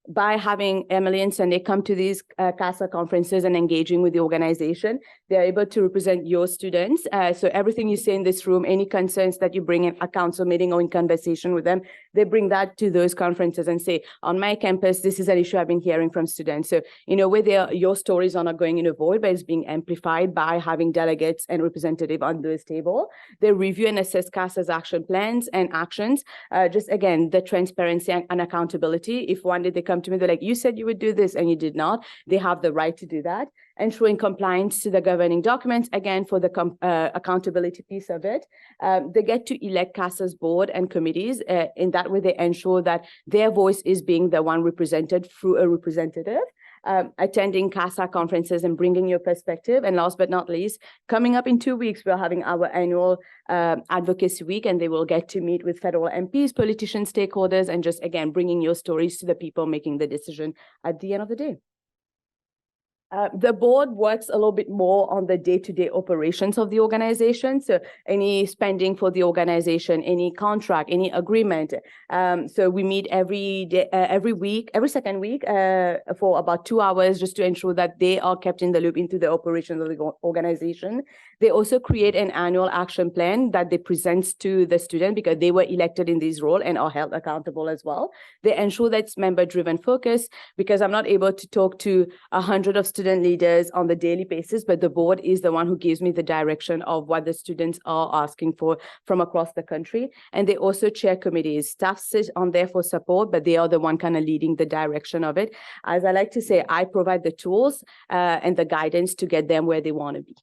by having Emily and Sunday come to these CASA conferences and engaging with the organization, they're able to represent your students. So everything you say in this room, any concerns that you bring in a council meeting or in conversation with them, they bring that to those conferences and say, on my campus, this is an issue I've been hearing from students. So in a way, your stories are not going in a void, but it's being amplified by having delegates and representatives on this table. They review and assess CASA's action plans and actions. Just again, the transparency and accountability. If one day they come to me, they're like, you said you would do this and you did not, they have the right to do that. Ensuring compliance to the governing documents, again, for the accountability piece of it. They get to elect CASA's board and committees. In that way, they ensure that their voice is being the one represented through a representative. Attending CASA conferences and bringing your perspective. And last but not least, coming up in 2 weeks, we're having our annual advocacy week, and they will get to meet with federal MPs, politicians, stakeholders, and just, again, bringing your stories to the people making the decision at the end of the day. The board works a little bit more on the day-to-day operations of the organization. So any spending for the organization, any contract, any agreement. So we meet every day, every week, every second week for about 2 hours just to ensure that they are kept in the loop into the operations of the organization. They also create an annual action plan that they present to the student because they were elected in this role and are held accountable as well. They ensure that it's member-driven focus because I'm not able to talk to 100 of student leaders on the daily basis, but the board is the one who gives me the direction of what the students are asking for from across the country. And they also chair committees. Staff sit on there for support, but they are the one kind of leading the direction of it. As I like to say, I provide the tools and the guidance to get them where they want to be.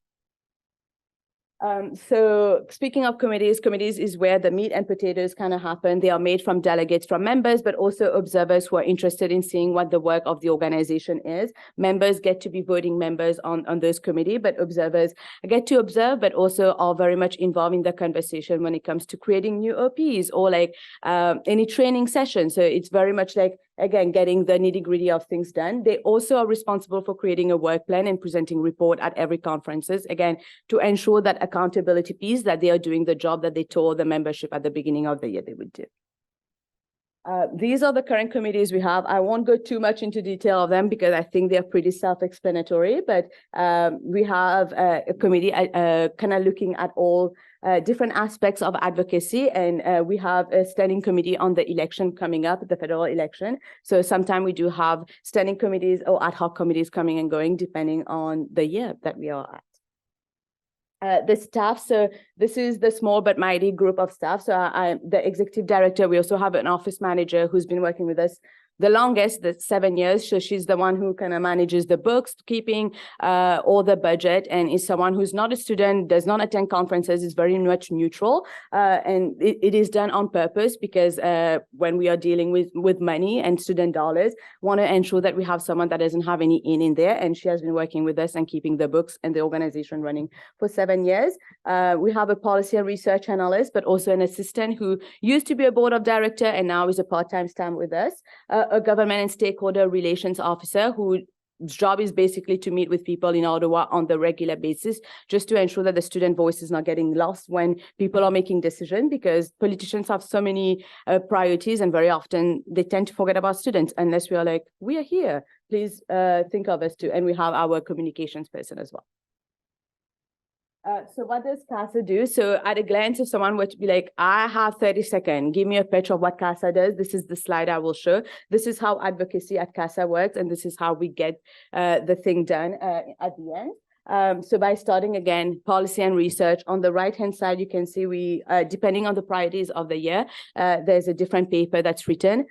So speaking of committees is where the meat and potatoes kind of happen. They are made from delegates from members, but also observers who are interested in seeing what the work of the organization is. Members get to be voting members on those committees, but observers get to observe, but also are very much involved in the conversation when it comes to creating new OPs or like any training session. So it's very much like, again, getting the nitty-gritty of things done. They also are responsible for creating a work plan and presenting report at every conferences, again, to ensure that accountability piece that they are doing the job that they told the membership at the beginning of the year they would do. These are the current committees we have. I won't go too much into detail of them because I think they're pretty self-explanatory, but we have a committee kind of looking at all different aspects of advocacy. And we have a standing committee on the election coming up, the federal election. So sometime we do have standing committees or ad hoc committees coming and going depending on the year that we are at. The staff, so this is the small but mighty group of staff. So I'm the executive director. We also have an office manager who's been working with us the longest, the 7 years. So she's the one who kind of manages the books, keeping all the budget, and is someone who's not a student, does not attend conferences, is very much neutral. And it is done on purpose because when we are dealing with money and student dollars, want to ensure that we have someone that doesn't have any in there. And she has been working with us and keeping the books and the organization running for 7 years. We have a policy and research analyst, but also an assistant who used to be a board of director and now is a part-time staff with us. A government and stakeholder relations officer whose job is basically to meet with people in Ottawa on the regular basis, just to ensure that the student voice is not getting lost when people are making decisions, because politicians have so many priorities and very often they tend to forget about students unless we are like, we are here, please think of us too. And we have our communications person as well. So what does CASA do? So at a glance, if someone were to be like, I have 30 seconds, give me a pitch of what CASA does, this is the slide I will show. This is how advocacy at CASA works, and this is how we get the thing done at the end. So by starting again, policy and research, on the right-hand side, you can see we, depending on the priorities of the year, there's a different paper that's written.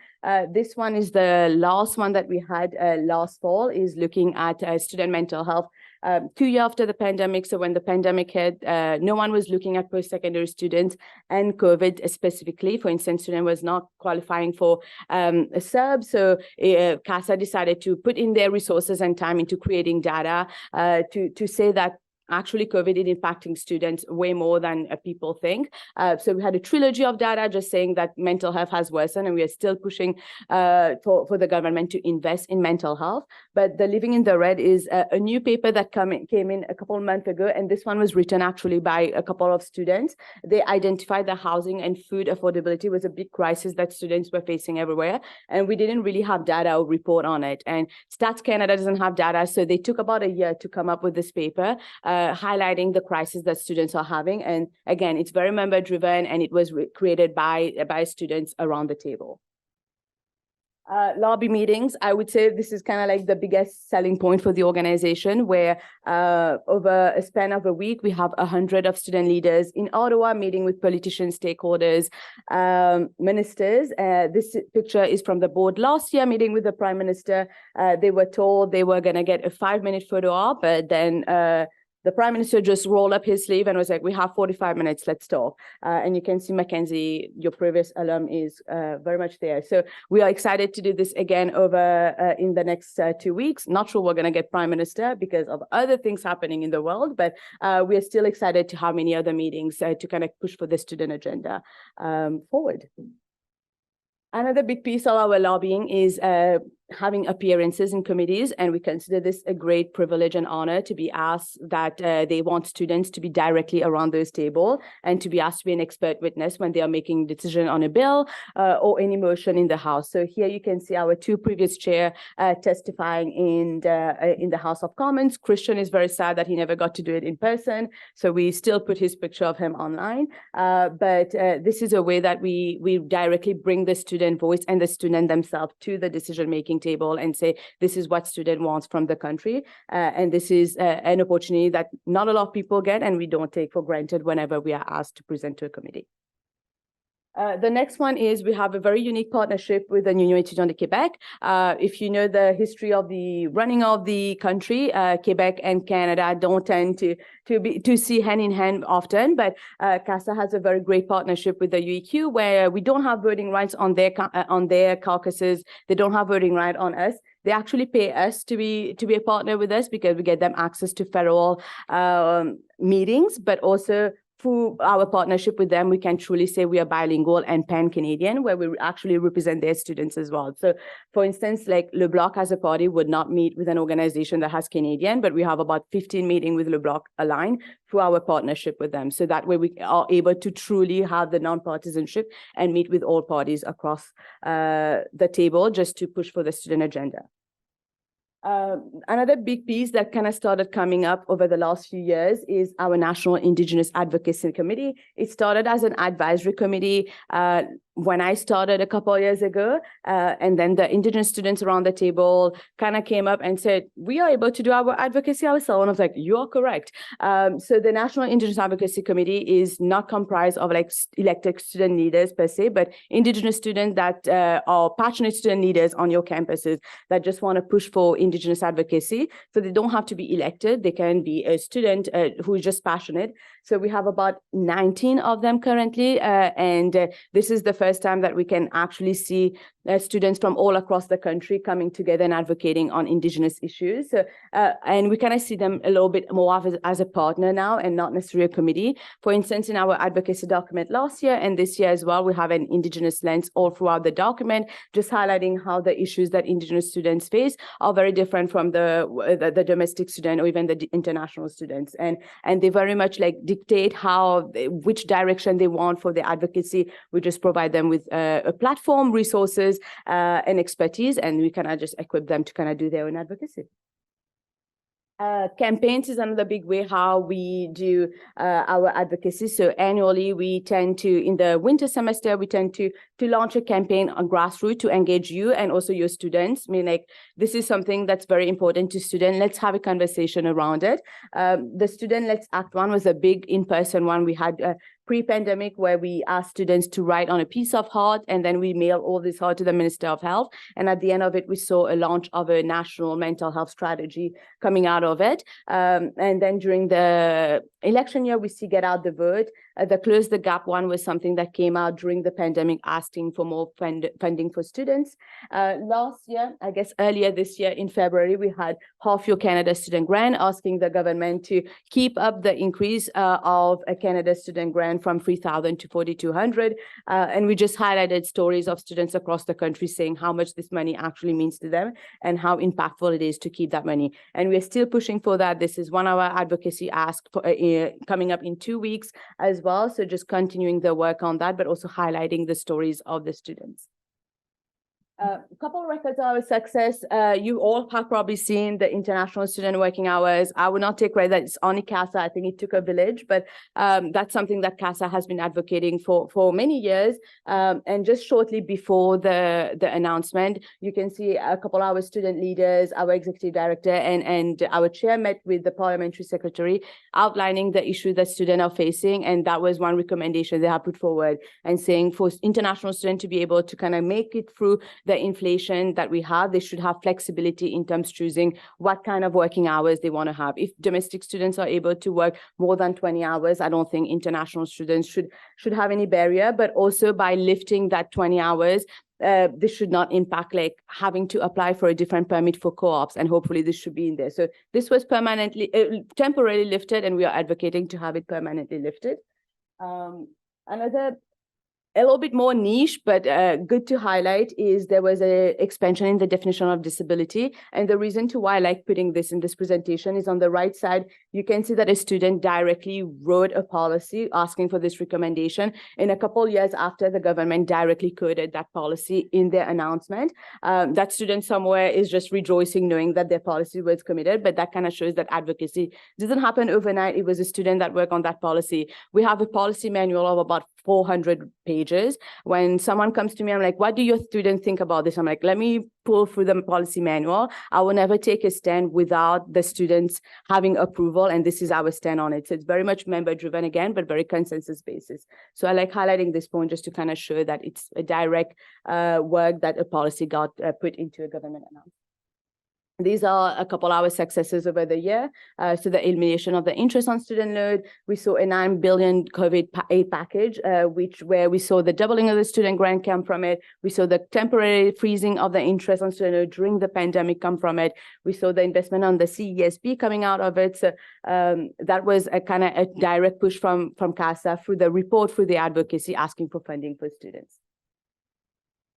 This one is the last one that we had last fall, is looking at student mental health. 2 years after the pandemic, so when the pandemic hit, no one was looking at post-secondary students and COVID specifically. For instance, student was not qualifying for a sub, so CASA decided to put in their resources and time into creating data to say that actually COVID is impacting students way more than people think. So we had a trilogy of data just saying that mental health has worsened, and we are still pushing for the government to invest in mental health. But the Living in the Red is a new paper that came in a couple of months ago, and this one was written actually by a couple of students. They identified that housing and food affordability was a big crisis that students were facing everywhere, and we didn't really have data or report on it. And Stats Canada doesn't have data, so they took about a year to come up with this paper, highlighting the crisis that students are having. And again, it's very member driven, and it was created by students around the table. Lobby meetings, I would say this is kind of like the biggest selling point for the organization, where over a span of a week, we have 100 of student leaders in Ottawa meeting with politicians, stakeholders, ministers. This picture is from the board last year meeting with the Prime Minister. They were told they were going to get a 5-minute photo op, but then the Prime Minister just rolled up his sleeve and was like, we have 45 minutes, let's talk. And you can see Mackenzie, your previous alum, is very much there. So we are excited to do this again over in the next 2 weeks. Not sure we're going to get Prime Minister because of other things happening in the world, but we are still excited to have many other meetings to kind of push for the student agenda forward. Another big piece of our lobbying is having appearances in committees, and we consider this a great privilege and honor to be asked that they want students to be directly around those table and to be asked to be an expert witness when they are making decision on a bill or any motion in the House. So here you can see our two previous chair testifying in the House of Commons. Christian is very sad that he never got to do it in person, so we still put his picture of him online. But this is a way that we directly bring the student voice and the student themselves to the decision-making table and say, this is what student wants from the country. And this is an opportunity that not a lot of people get and we don't take for granted whenever we are asked to present to a committee. The next one is we have a very unique partnership with the Union Étudiant de Québec. If you know the history of the running of the country, Quebec and Canada don't tend to see hand in hand often, but CASA has a very great partnership with the UEQ where we don't have voting rights on their caucuses. They don't have voting right on us. They actually pay us to be a partner with us because we get them access to federal meetings, but also through our partnership with them, we can truly say we are bilingual and pan-Canadian, where we actually represent their students as well. So, for instance, like Le Bloc as a party would not meet with an organization that has Canadian, but we have about 15 meetings with Le Bloc aligned through our partnership with them. So that way we are able to truly have the non-partisanship and meet with all parties across the table just to push for the student agenda. Another big piece that kind of started coming up over the last few years is our National Indigenous Advocacy Committee. It started as an advisory committee when I started a couple of years ago, and then the Indigenous students around the table kind of came up and said, we are able to do our advocacy ourselves. And I was like, you are correct. So the National Indigenous Advocacy Committee is not comprised of like elected student leaders per se, but Indigenous students that are passionate student leaders on your campuses that just want to push for Indigenous advocacy. So they don't have to be elected. They can be a student who is just passionate. So we have about 19 of them currently. And this is the first time that we can actually see students from all across the country coming together and advocating on Indigenous issues. So, and we kind of see them a little bit more as a partner now and not necessarily a committee. For instance, in our advocacy document last year and this year as well, we have an Indigenous lens all throughout the document, just highlighting how the issues that Indigenous students face are very different from the domestic student or even the international students. And they very much like dictate which direction they want for their advocacy. We just provide them with a platform, resources, and expertise, and we kind of just equip them to kind of do their own advocacy. Campaigns is another big way how we do our advocacy. So annually, we tend to, in the winter semester, we tend to launch a campaign on grassroots to engage you and also your students. I mean, like, this is something that's very important to students. Let's have a conversation around it. The Student Let's Act one was a big in-person one. We had pre-pandemic where we asked students to write on a piece of art, and then we mail all this art to the Minister of Health. And at the end of it, we saw a launch of a national mental health strategy coming out of it. And then during the election year, we see Get Out the Vote. The Close the Gap one was something that came out during the pandemic, asking for more funding for students. Last year, I guess earlier this year in February, we had Half Your Canada Student Grant, asking the government to keep up the increase of a Canada Student Grant from 3,000 to 4,200. And we just highlighted stories of students across the country saying how much this money actually means to them and how impactful it is to keep that money. And we're still pushing for that. This is 1 hour advocacy ask for, coming up in 2 weeks as well. So just continuing the work on that, but also highlighting the stories of the students. A couple of records of our success. You all have probably seen the International Student Working Hours. I would not take credit that it's only CASA. I think it took a village, but that's something that CASA has been advocating for many years. And just shortly before the announcement, you can see a couple of our student leaders, our executive director, and our chair met with the parliamentary secretary, outlining the issue that students are facing. And that was one recommendation they have put forward, and saying for international students to be able to kind of make it through the inflation that we have, they should have flexibility in terms of choosing what kind of working hours they want to have. If domestic students are able to work more than 20 hours, I don't think international students should have any barrier, but also by lifting that 20 hours, this should not impact like having to apply for a different permit for co-ops, and hopefully this should be in there. So this was temporarily lifted, and we are advocating to have it permanently lifted. Another A little bit more niche, but good to highlight is there was a expansion in the definition of disability. And the reason to why I like putting this in this presentation is on the right side, you can see that a student directly wrote a policy asking for this recommendation. And a couple years after, the government directly coded that policy in their announcement. That student somewhere is just rejoicing knowing that their policy was committed, but that kind of shows that advocacy doesn't happen overnight. It was a student that worked on that policy. We have a policy manual of about 400 pages. When someone comes to me, I'm like, what do your students think about this? I'm like, let me pull through the policy manual. I will never take a stand without the students having approval, and this is our stand on it. So it's very much member driven again, but very consensus basis. So I like highlighting this point just to kind of show that it's a direct work that a policy got put into a government announcement. These are a couple of our successes over the year. So the elimination of the interest on student loan, we saw a 9 billion COVID aid package, where we saw the doubling of the student grant come from it. We saw the temporary freezing of the interest on student loan during the pandemic come from it. We saw the investment on the CESP coming out of it. So that was a kind of a direct push from CASA through the report, through the advocacy, asking for funding for students.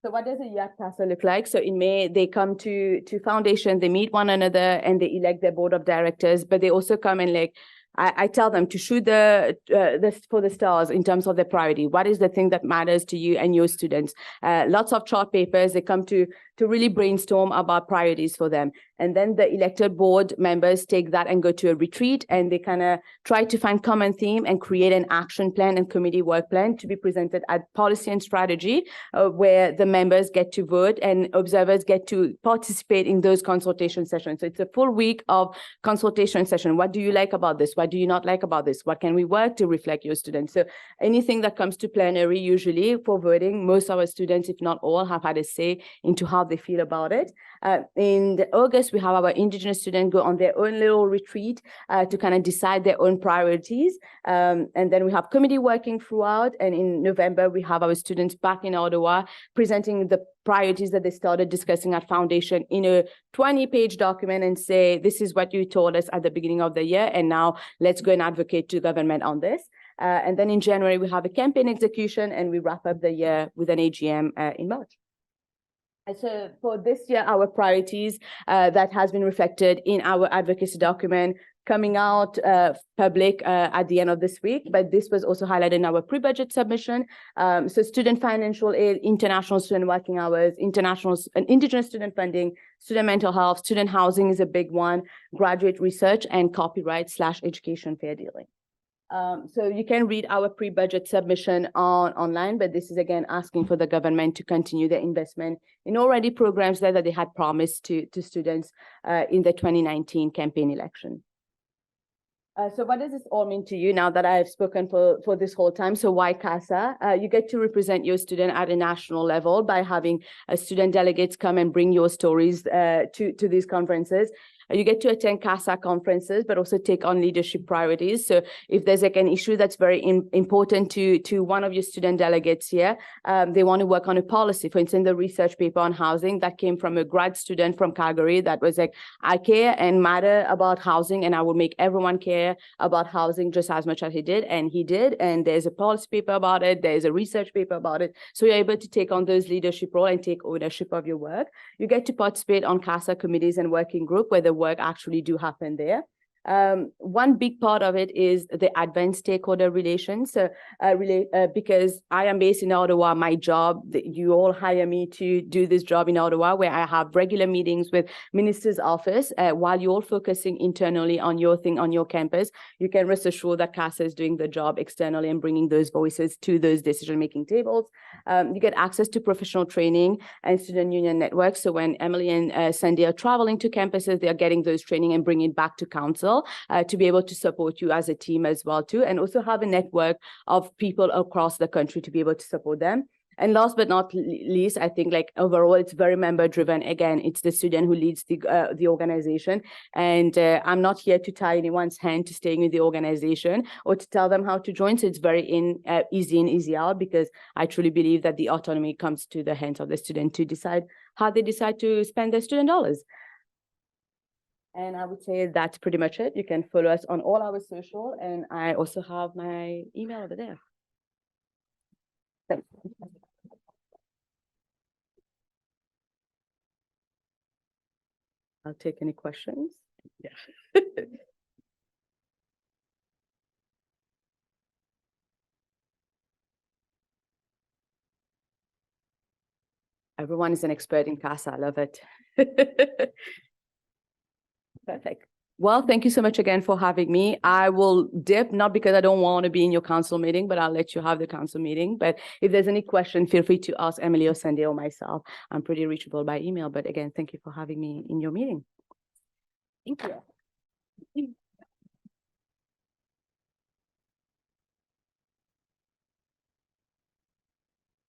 So what does a year at CASA look like? So in May, they come to foundation, they meet one another, and they elect their board of directors, but they also come and like, I tell them to shoot for the stars in terms of their priority. What is the thing that matters to you and your students? Lots of chart papers. They come to really brainstorm about priorities for them. And then the elected board members take that and go to a retreat, and they kind of try to find common theme and create an action plan and committee work plan to be presented at policy and strategy, where the members get to vote and observers get to participate in those consultation sessions. So it's a full week of consultation session. What do you like about this? What do you not like about this? What can we work to reflect your students? So anything that comes to plenary, usually for voting, most of our students, if not all, have had a say into how they feel about it. In August, we have our Indigenous students go on their own little retreat to kind of decide their own priorities. And then we have committee working throughout. And in November, we have our students back in Ottawa presenting the priorities that they started discussing at foundation in a 20-page document and say, this is what you told us at the beginning of the year, and now let's go and advocate to government on this. And then in January, we have a campaign execution, and we wrap up the year with an AGM in March. And so for this year, our priorities that has been reflected in our advocacy document coming out public at the end of this week, but this was also highlighted in our pre-budget submission. So student financial aid, international student working hours, international and Indigenous student funding, student mental health, student housing is a big one, graduate research, and copyright/education fair dealing. So you can read our pre-budget submission online, but this is again asking for the government to continue their investment in already programs that they had promised to students in the 2019 campaign election. So what does this all mean to you now that I've spoken for this whole time? So why CASA? You get to represent your student at a national level by having student delegates come and bring your stories to these conferences. You get to attend CASA conferences, but also take on leadership priorities. So if there's like an issue that's very important to one of your student delegates here, they want to work on a policy. For instance, the research paper on housing that came from a grad student from Calgary that was like, I care and matter about housing, and I will make everyone care about housing just as much as he did. And he did. And there's a policy paper about it. There's a research paper about it. So you're able to take on those leadership roles and take ownership of your work. You get to participate on CASA committees and working group where the work actually do happen there. One big part of it is the advanced stakeholder relations. So because I am based in Ottawa, my job, you all hire me to do this job in Ottawa, where I have regular meetings with minister's office. While you're all focusing internally on your thing on your campus, you can rest assured that CASA is doing the job externally and bringing those voices to those decision-making tables. You get access to professional training and student union networks. So when Emily and Sandy are traveling to campuses, they are getting those training and bringing it back to council to be able to support you as a team as well too, and also have a network of people across the country to be able to support them. And last but not least, I think like overall, it's very member driven. Again, it's the student who leads the organization. And I'm not here to tie anyone's hand to staying with the organization or to tell them how to join. So it's very easy in, easy out, because I truly believe that the autonomy comes to the hands of the student to decide how they decide to spend their student dollars. And I would say that's pretty much it. You can follow us on all our social, and I also have my email over there. Thank- I'll take any questions. Yeah. Everyone is an expert in CASA. I love it. Perfect. Well, thank you so much again for having me. I will dip, not because I don't want to be in your council meeting, but I'll let you have the council meeting. But if there's any question, feel free to ask Emily or Sandy or myself. I'm pretty reachable by email. But again, thank you for having me in your meeting. Thank you.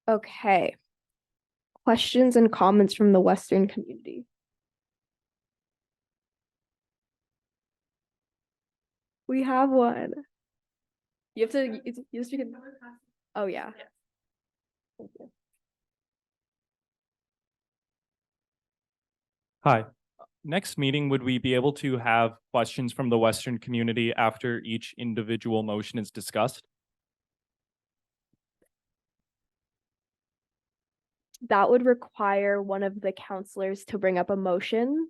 Okay. Questions and comments from the Western community. We have one. You have to, you just speak. Oh, yeah. Thank you. Hi. Next meeting, would we be able to have questions from the Western community after each individual motion is discussed? That would require one of the counselors to bring up a motion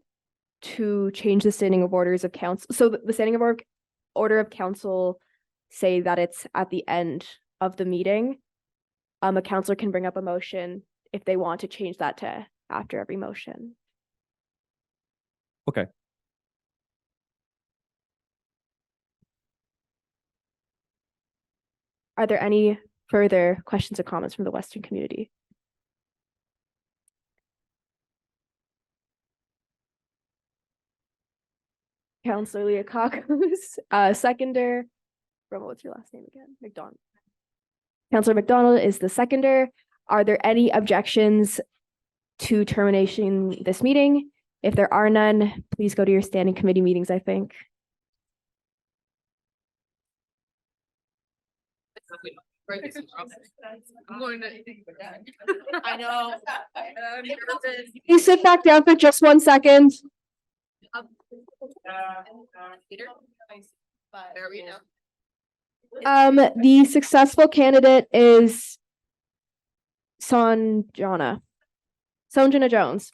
to change the standing of orders of council. So the standing of order of council say that it's at the end of the meeting. A counselor can bring up a motion if they want to change that to after every motion. Okay. Are there any further questions or comments from the Western community? Counselor Leokakos, seconder. Roma, what's your last name again? McDonald. Counselor McDonald is the seconder. Are there any objections to termination this meeting? If there are none, please go to your standing committee meetings, I think. I'm going to. I know. Please sit back down for just 1 second. There we go. The successful candidate is Sonjana Jones.